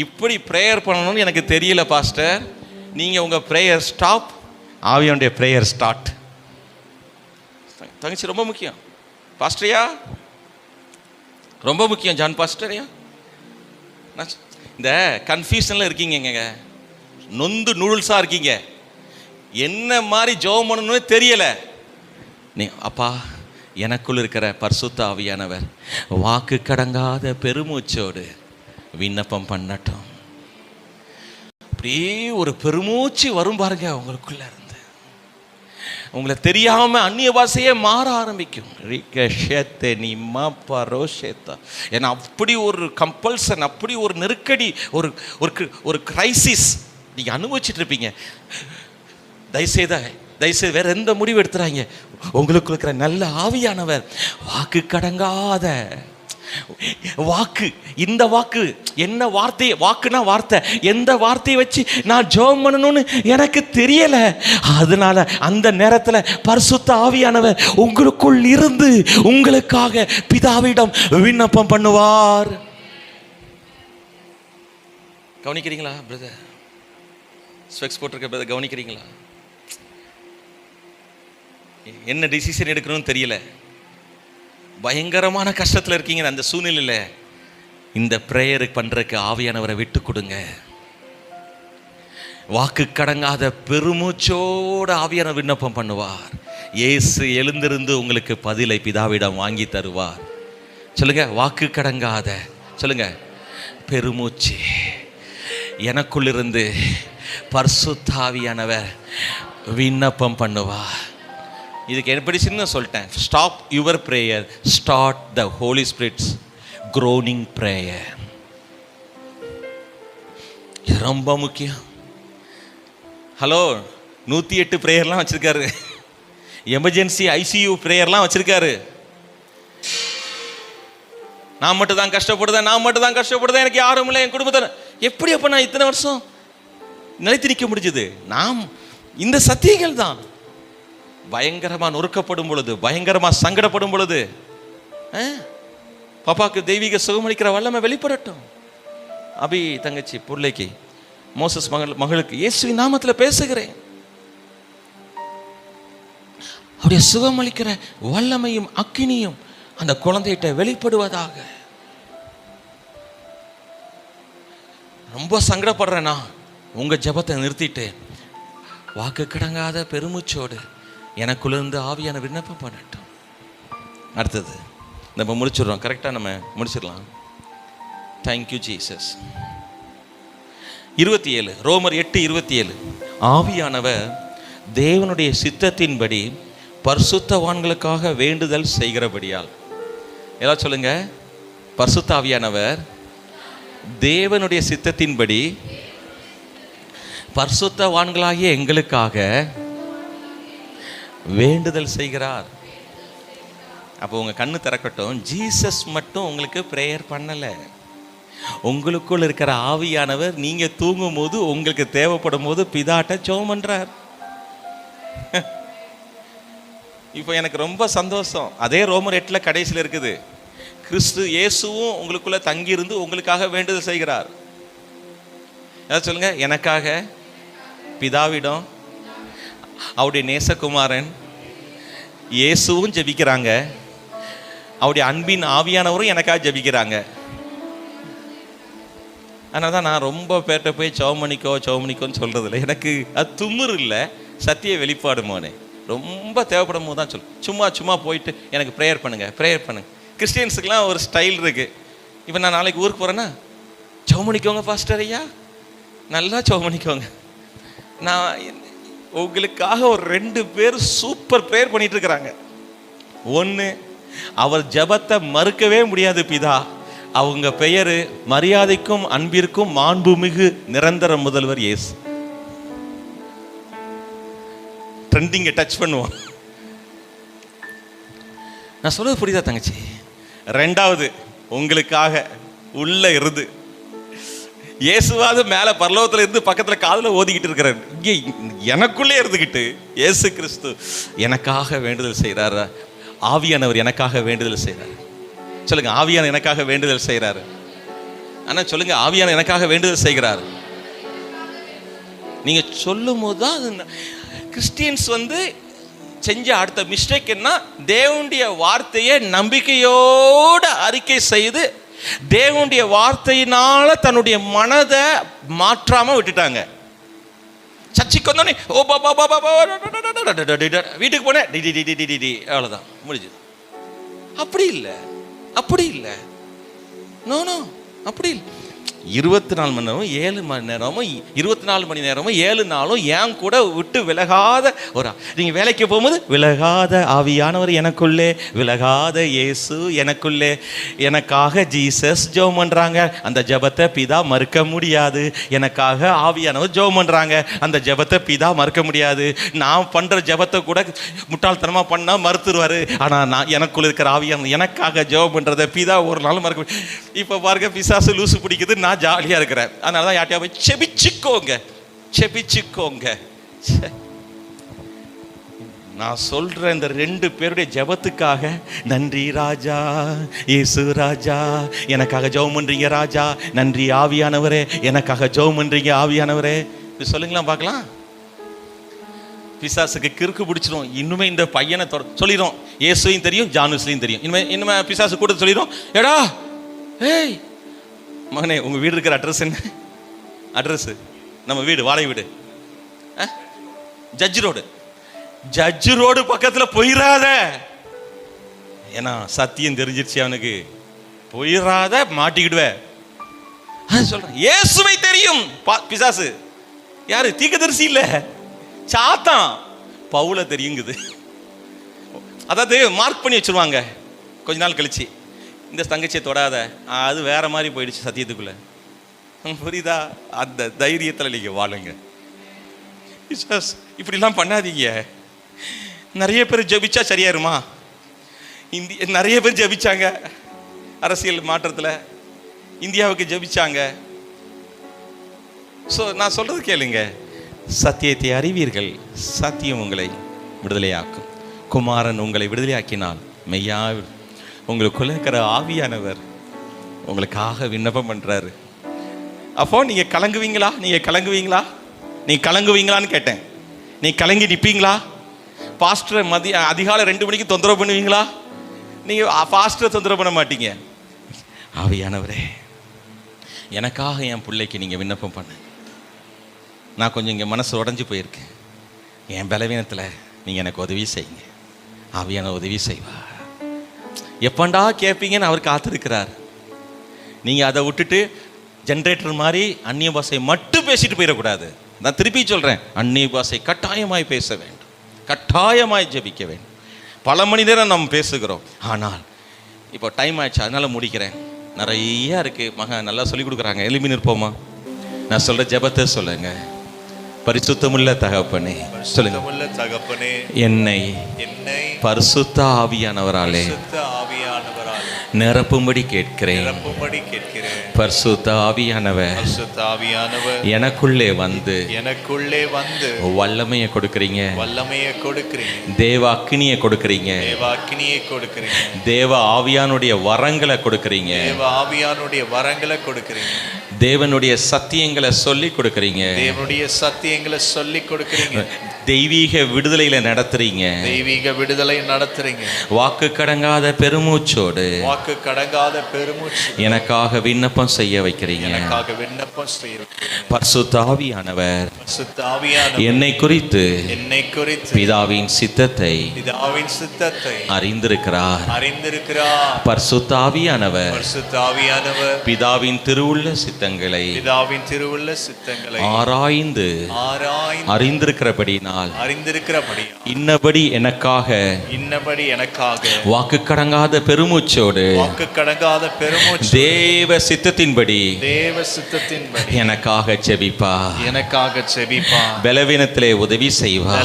இப்படி ப்ரேயர் பண்ணணும்னு எனக்கு தெரியல பாஸ்டர். நீங்கள் உங்கள் ப்ரேயர் ஸ்டாப், ஆவியானுடைய ப்ரேயர் ஸ்டார்ட். தங்கச்சி ரொம்ப முக்கியம் பாஸ்டரையா, ரொம்ப முக்கியம் ஜான் பாஸ்டரையா. இந்த கன்ஃபியூஷனில் இருக்கீங்க, நொந்து நூடுல்ஸாக இருக்கீங்க, என்ன மாதிரி ஜெபம் பண்ணணும்னு தெரியலை. நீ அப்பா, எனக்குள் இருக்கிற பரிசுத்த ஆவியானவர் வாக்கு கடங்காத பெருமூச்சோடு விண்ணப்பம் பண்ணட்டும். அப்படியே ஒரு பெருமூச்சு வரும் பாருங்க உங்களுக்குள்ள இருந்து. உங்களை தெரியாம அந்நிய பாஷையே மாற ஆரம்பிக்கும். ஏன்னா அப்படி ஒரு கம்பல்சன், அப்படி ஒரு நெருக்கடி, ஒரு ஒரு கிரைசிஸ் நீங்க அனுபவிச்சுட்டு இருப்பீங்க. தயவுசெய்து வேற எந்த முடிவு எடுத்துறாங்க. உங்களுக்கு இருக்கிற நல்ல ஆவியானவர் வாக்கு கடங்காத வாக்கு, இந்த வாக்கு என்ன வார்த்தை, வாக்குனா வார்த்தை, எந்த வார்த்தையை வச்சு நான் ஜெபம் பண்ணணும்னு எனக்கு தெரியல. அதனால அந்த நேரத்தில் பரிசுத்த ஆவியானவர் உங்களுக்குள் இருந்து உங்களுக்காக பிதாவிடம் விண்ணப்பம் பண்ணுவார். கவனிக்கிறீங்களா பிரதர்? ஸ்பெக்ஸ் போட்டிருக்க பிரதர், கவனிக்கிறீங்களா? என்ன டிசிஷன் எடுக்கணும்னு தெரியல, பயங்கரமான கஷ்டத்தில் இருக்கீங்க. அந்த சூழ்நிலையில் இந்த ப்ரேயர் பண்ணுறதுக்கு ஆவியானவரை விட்டு கொடுங்க. வாக்கு கடங்காத பெருமூச்சோடு ஆவியானவர் விண்ணப்பம் பண்ணுவார். இயேசு எழுந்திருந்து உங்களுக்கு பதிலை பிதாவிடம் வாங்கி தருவார். சொல்லுங்க, வாக்கு கடங்காத, சொல்லுங்க, பெருமூச்சு எனக்குள்ளிருந்து பரிசுத்த ஆவியானவர் விண்ணப்பம் பண்ணுவார். இதுக்கு எப்படி சின்ன சொல்லிட்டேன். Stop your prayer, start the holy spirits groaning prayer. இது ரொம்ப முக்கியம். ஹலோ, 108 ப்ரேயர்லாம் வச்சிருக்காரு, எமர்ஜென்சி ஐசியூ ப்ரேயர்லாம் வச்சிருக்காரு. நான் மட்டும் தான் கஷ்டப்படுதேன், எனக்கு யாரும் இல்லை, என் குடும்பத்தை. எப்படி அப்போ நான் இத்தனை வருஷம் நிலைத்து நிற்க முடிஞ்சது? நாம் இந்த சத்தியங்கள் தான். பயங்கரமாக நொறுக்கப்படும் பொழுது, பயங்கரமாக சங்கடப்படும் பொழுது பாப்பாக்கு தெய்வீக சுகமளிக்கிற வல்லமை வெளிப்படட்டும். அபி தங்கச்சி பிள்ளைக்கு, மோசஸ் மகளுக்கு இயேசுவின் நாமத்தில் பேசுகிறேன். அவருடைய சுகமளிக்கிற வல்லமையும் அக்கினியும் அந்த குழந்தைகிட்ட வெளிப்படுவதாக. ரொம்ப சங்கடப்படுறேன்னா உங்க ஜெபத்தை நிறுத்திட்டு வாக்கு கடங்காத பெருமூச்சோடு எனக்குள்ளிருந்து ஆவியான விண்ணப்பம் பண்ணட்டும். அடுத்தது நம்ம முடிச்சிடுறோம், கரெக்டாக நம்ம முடிச்சிடலாம். Thank you Jesus. 27 ரோமர் 8:27 ஆவியானவர் தேவனுடைய சித்தத்தின்படி பரிசுத்தவான்களுக்காக வேண்டுதல் செய்கிறபடியால். எல்லாம் சொல்லுங்க, பரிசுத்த ஆவியானவர் தேவனுடைய சித்தத்தின்படி பரிசுத்தவான்களாகிய எங்களுக்காக வேண்டுதல் செய்கிறார். அப்போ உங்க கண்ணு திறக்கட்டும். ஜீசஸ் மட்டும் உங்களுக்கு பிரேயர் பண்ணல, உங்களுக்குள் இருக்கிற ஆவியானவர் நீங்க தூங்கும் போது, உங்களுக்கு தேவைப்படும் போது பிதாட்ட ஜெபம் பண்றார். இப்போ எனக்கு ரொம்ப சந்தோஷம். அதே ரோமர் 8 கடைசியில் இருக்குது, கிறிஸ்து இயேசுவும் உங்களுக்குள்ள தங்கியிருந்து உங்களுக்காக வேண்டுதல் செய்கிறார். ஏதாவது சொல்லுங்க, எனக்காக பிதாவிடம் அவருடைய நேசகுமாரன் இயேசுவும் ஜெபிக்கிறாங்க, அவருடைய அன்பின் ஆவியானவரும் எனக்காக ஜெபிக்கிறாங்க. அதனால தான் நான் ரொம்ப பேர்ட்ட போய் சௌமணிக்கோன்னு சொல்றது இல்லை. எனக்கு அது தும்முறு இல்லை, சத்திய வெளிப்பாடுமோனே. ரொம்ப தேவைப்படும் போது தான் சும்மா போயிட்டு எனக்கு ப்ரேயர் பண்ணுங்க. கிறிஸ்டியன்ஸுக்கெலாம் ஒரு ஸ்டைல் இருக்குது. இப்போ நான் நாளைக்கு ஊருக்கு போகிறேன்னா, சௌமணிக்கோங்க பாஸ்டர் ஐயா, நல்லா சௌமணிக்கோங்க. நான் உங்களுக்காக ஒரு 2 பேர் சூப்பர் ப்ரேயர் பண்ணிட்டு இருக்கிறாங்க. ஒன்று, அவர் ஜெபத்தை மறுக்கவே முடியாது பிதா, அவங்க பெயர் மரியாதைக்கும் அன்பிற்கும் மாண்புமிகு நிரந்தர முதல்வர் இயேசு. ட்ரெண்டிங்கை டச் பண்ணுவோம். நான் சொல்றது புரியுதா தங்கச்சி? 2வது, உங்களுக்காக உள்ள இருந்து இயேசுவாது மேலே பரலோகத்தில் இருந்து பக்கத்தில் காதில் ஓதிக்கிட்டு இருக்கிறார். இங்கே எனக்குள்ளே இருந்துக்கிட்டு இயேசு கிறிஸ்து எனக்காக வேண்டுதல் செய்கிறார். ஆவியானவர் எனக்காக வேண்டுதல் செய்கிறார். சொல்லுங்க, ஆவியான எனக்காக வேண்டுதல் செய்கிறார். ஆனால் சொல்லுங்க, ஆவியான எனக்காக வேண்டுதல் செய்கிறார். நீங்க சொல்லும் போது தான் கிறிஸ்டியன்ஸ் செஞ்ச அடுத்த மிஸ்டேக் என்ன, தேவனுடைய வார்த்தையை நம்பிக்கையோடு அறிக்கை செய்து தேவனுடைய வார்த்தையினால தன்னுடைய மனதை மாற்றாம விட்டுட்டாங்க. சர்ச்சைக்கு வந்தோடனே ஓ பாபா வீட்டுக்கு போனேன், அவ்வளோதான் முடிஞ்சது. அப்படி இல்லை, நோ அப்படி இல்லை. 24 மணி நேரமும் 7 மணி நேரமும் 24 மணி நேரமும் 7 நாளும் என் கூட விட்டு விலகாத ஒரு, நீங்கள் வேலைக்கு போகும்போது விலகாத ஆவியானவர் எனக்குள்ளே, விலகாத இயேசு எனக்குள்ளே, எனக்காக ஜீசஸ் ஜெபம் பண்ணுறாங்க, அந்த ஜெபத்தை பிதா மறுக்க முடியாது. எனக்காக ஆவியானவர் ஜெபம் பண்ணுறாங்க, அந்த ஜெபத்தை பிதா மறுக்க முடியாது. நான் பண்ணுற ஜெபத்தை கூட முட்டாள்தனமாக பண்ணால் மறுத்துருவார். ஆனால் நான் எனக்குள்ள இருக்கிற ஆவியானவர் எனக்காக ஜெபம் பண்ணுறதை பிதா ஒரு நாள் மறுக்க. இப்போ பாருங்க, பிசாசு லூசு பிடிக்குது, நான் ஜாலியாக இருக்கிறேன். அதனால தான் யார்ட்டையா போய் செபிச்சுக்கோங்க. நான் சொல்ற இந்த 2 பேருடைய ஜெபத்துக்காக நன்றி ராஜா, இயேசு ராஜா, எனக்காக ஜெபம் பண்றீங்க ராஜா, நன்றி ஆவியானவரே, எனக்காக ஜெபம் பண்றீங்க ஆவியானவரே. சொல்லுங்களா பார்க்கலாம். பிசாசுக்கு கிறுக்கு பிடிச்சிரும். இன்னுமே இந்த பையனை சொல்லிடும், இயேசுவையும் தெரியும், ஜானுஸ்லையும் தெரியும். இனிமே பிசாசு கூட சொல்லிடும், ஏடா ஏய் மகனே, உங்கள் வீடு இருக்கிற அட்ரஸ் என்ன? அட்ரஸ் நம்ம வீடு, வாடகை வீடு, ஜட்ஜ் ரோடு பக்கத்தில் போயிடாத. ஏன்னா சத்தியம் தெரிஞ்சிருச்சு அவனுக்கு. போயிடாத, மாட்டிக்கிடுவேன். சொல்றேன், இயேசுவை தெரியும். பிசாசு யாரு? தீர்க்கதரிசி இல்லை, சாத்தான். பவுல தெரியுங்குது. அதாவது மார்க் பண்ணி வச்சிருவாங்க. கொஞ்ச நாள் கழிச்சு, இந்த தங்கச்சியை தொடாத, அது வேற மாதிரி போயிடுச்சு சத்தியத்துக்குள்ள. புரியுதா? அந்த தைரியத்தில் நீங்க வாழுங்க. இப்படிலாம் பண்ணாதீங்க. நிறைய பேர் ஜெபிச்சா சரியாயிருமா? நிறைய பேர் ஜெபிச்சாங்க அரசியல் மாற்றத்தில், இந்தியாவுக்கு ஜெபிச்சாங்க. ஸோ நான் சொல்றது கேளுங்க, சத்தியத்தை அறிவீர்கள், சத்தியம் உங்களை விடுதலையாக்கும். குமாரன் உங்களை விடுதலையாக்கினால் மெய்யா உங்களுக்குள்ள இருக்கிற ஆவியானவர் உங்களுக்காக விண்ணப்பம் பண்றாரு. அப்போ நீங்க கலங்குவீங்களா? நீங்க கலங்குவீங்களான்னு கேட்டேன். நீ கலங்கி நிற்பீங்களா? பாஸ்டர் அதிகாலை 2 மணிக்கு தொந்தரவு பண்ணுவீங்களா? நீங்க பாஸ்டரை தொந்தரவு பண்ண மாட்டீங்க. ஆவியானவரே, எனக்காக என் பிள்ளைக்கு நீங்க விண்ணப்பம் பண்ணு. நான் கொஞ்சம் இங்கே மனசு உடஞ்சி போயிருக்கேன். என் பலவீனத்தில் நீங்கள் எனக்கு உதவி செய்யுங்க. ஆவியான உதவி செய்வா. எப்பண்டா கேட்பீங்கன்னு அவர் காத்திருக்கிறார். நீங்கள் அதை விட்டுட்டு ஜென்ரேட்டர் மாதிரி அந்நிய பாஷை மட்டும் பேசிட்டு போயிடக்கூடாது. நான் திருப்பி சொல்கிறேன், அந்நிய பாஷை கட்டாயமாய் பேச வேண்டும், கட்டாயமாய் ஜெபிக்க வேண்டும். பல மணி நேரம் நம்ம பேசுகிறோம். ஆனால் இப்போ டைம் ஆயிடுச்சு, அதனால் முடிக்கிறேன். நிறையா இருக்குது. மகன் நல்லா சொல்லிக் கொடுக்குறாங்க. எழுப்பி நிற்போமா? நான் சொல்கிற ஜெபத்தை சொல்லுங்க. பரிசுத்தமுள்ள தகப்பனே, சொல்லுங்க. தகப்பனே, என்னை பரிசுத்த ஆவியானவராலே நிரப்பும்படி கேட்கிறேன். பரிசுத்த ஆவியானவர் எனக்குள்ளே வந்து வல்லமையை கொடுக்கிறீங்க, தேவ அக்கினியை கொடுக்கிறீங்க, தேவ ஆவியானுடைய வரங்களை கொடுக்கிறீங்க, தேவனுடைய சத்தியங்களை சொல்லி கொடுக்கிறீங்க, தெய்வீக விடுதலையில நடத்துறீங்க, வாக்கு கடங்காத பெருமூச்சோடு எனக்காக விண்ணப்பம் செய்ய வைக்கிறீங்க. பரிசுத்த ஆவியானவர் என்னை குறித்து பிதாவின் சித்தத்தை அறிந்திருக்கிறார். பரிசுத்த ஆவியானவர் பிதாவின் திருவுள்ள சித்தங்களை ஆராய்ந்து அறிந்திருக்கிறபடினால் இன்னபடி எனக்காக வாக்கு கடங்காத பெருமூச்சோடு தேவ சித்தத்தின்படி எனக்காக ஜெபிப்பா. பலவீனத்திலே உதவி செய்வா.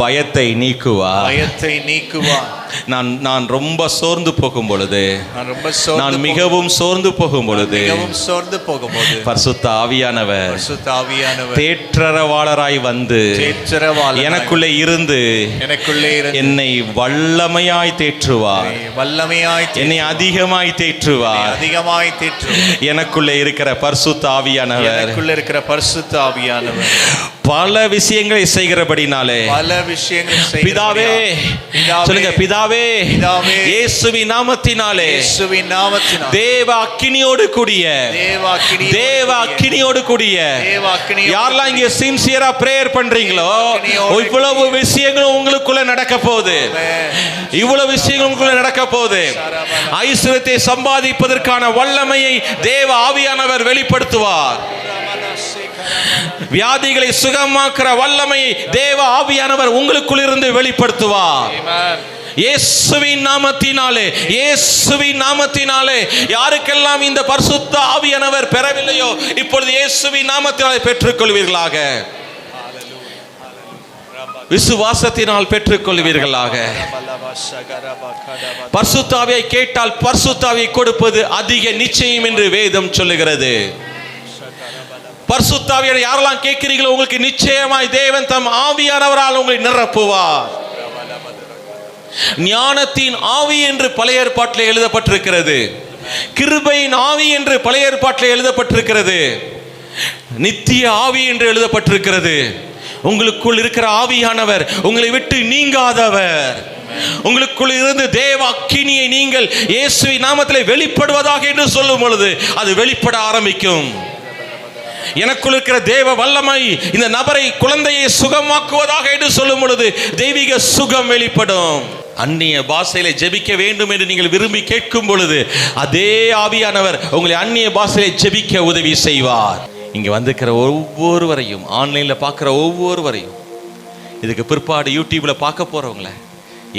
பயத்தை நீக்குவா. நான் ரொம்ப சோர்ந்து போகும் பொழுது, நான் மிகவும் சோர்ந்து போகும் பொழுது பரிசுத்த ஆவியானவர் தேற்றரவாளராய் வந்து எனக்குள்ளே இருந்து என்னை வல்லமையாய் தேற்றுவார், என்னை அதிகமாய் தேற்றுவார். எனக்குள்ளே இருக்கிற பரிசுத்த ஆவியானவர் பல விஷயங்களை செய்கிறபடினாலே பிதாவே, சொல்லுங்க, பிதாவே பிதாவே, இயேசுவின் நாமத்தினாலே தேவ அக்கினியோடு கூடிய யாரெல்லாம் இங்க சின்சியரா பிரேயர் பண்றீங்களோ, இவ்வளவு விஷயங்களும் உங்களுக்குள்ள நடக்க போகுது. இவ்வளவு விஷயங்கள் உங்களுக்குள்ள நடக்க போகுது. ஐஸ்வர்யத்தை சம்பாதிப்பதற்கான வல்லமையை தேவ ஆவியானவர் வெளிப்படுத்துவார். வியாதிகளை சுகமாக்குற வல்லமையை தேவ ஆவியானவர் உங்களுக்குள் இருந்து வெளிப்படுத்துவார். இயேசுவின் நாமத்தினாலே, இயேசுவின் நாமத்தினாலே. யாருக்கெல்லாம் இந்த பரிசுத்த ஆவியானவர் பெறவில்லையோ, இப்பொழுது இயேசுவின் நாமத்தினாலே பெற்றுக்கொள்வீர்களாக. விசுவாசத்தினால் பெற்றுக்கொள்வீர்களாக. பரிசுத்த ஆவியை கேட்டால் பரிசுத்த ஆவியை கொடுப்பது அதிக நிச்சயம் என்று வேதம் சொல்லுகிறது. பரிசுத்த ஆவியை யாரெல்லாம் கேட்கிறீங்களோ, உங்களுக்கு நிச்சயமாய் தேவன் தம் ஆவியானவரால் உங்களை நிரப்புவார். ஞானத்தின் ஆவி என்று பழைய ஏற்பாட்டில் எழுதப்பட்டிருக்கிறது. கிருபையின் ஆவி என்று பழைய ஏற்பாட்டில் எழுதப்பட்டிருக்கிறது. நித்திய ஆவி என்று எழுதப்பட்டிருக்கிறது. உங்களுக்குள் இருக்கிற ஆவியானவர் உங்களை விட்டு நீங்காதவர். உங்களுக்குள் இருந்து தேவ அக்கினியை நீங்கள் இயேசுவின் நாமத்திலே வெளிப்படுவதாக என்று சொல்லும் பொழுது அது வெளிப்பட ஆரம்பிக்கும். எனக்குள் இருக்கிற தேவ வல்லமை இந்த நபரை, குழந்தையை சுகமாக்குவதாக என்று சொல்லும் பொழுது தெய்வீக சுகம் வெளிப்படும். அந்நிய பாஷையிலே ஜெபிக்க வேண்டும் என்று நீங்கள் விரும்பி கேட்கும் பொழுது அதே ஆவியானவர் உங்களை அந்நிய பாஷையிலே ஜெபிக்க உதவி செய்வார். இங்கே வந்திருக்கிற ஒவ்வொருவரையும், ஆன்லைனில் பார்க்குற ஒவ்வொருவரையும், இதுக்கு பிற்பாடு யூடியூப்பில் பார்க்க போகிறவங்கள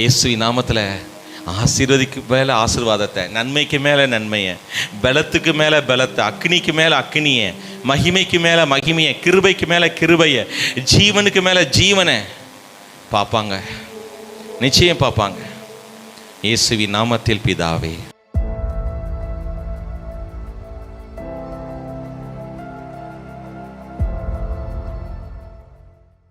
இயேசுவின் நாமத்தில் ஆசீர்வதிக்கு மேலே ஆசீர்வாதத்தை, நன்மைக்கு மேலே நன்மையை, பலத்துக்கு மேலே பலத்தை, அக்னிக்கு மேலே அக்னியை, மகிமைக்கு மேலே மகிமையை, கிருபைக்கு மேலே கிருபையை, ஜீவனுக்கு மேலே ஜீவனை பார்ப்பாங்க. நிச்சயம் பார்ப்பாங்க. இயேசுவின் நாமத்தில் பிதாவே.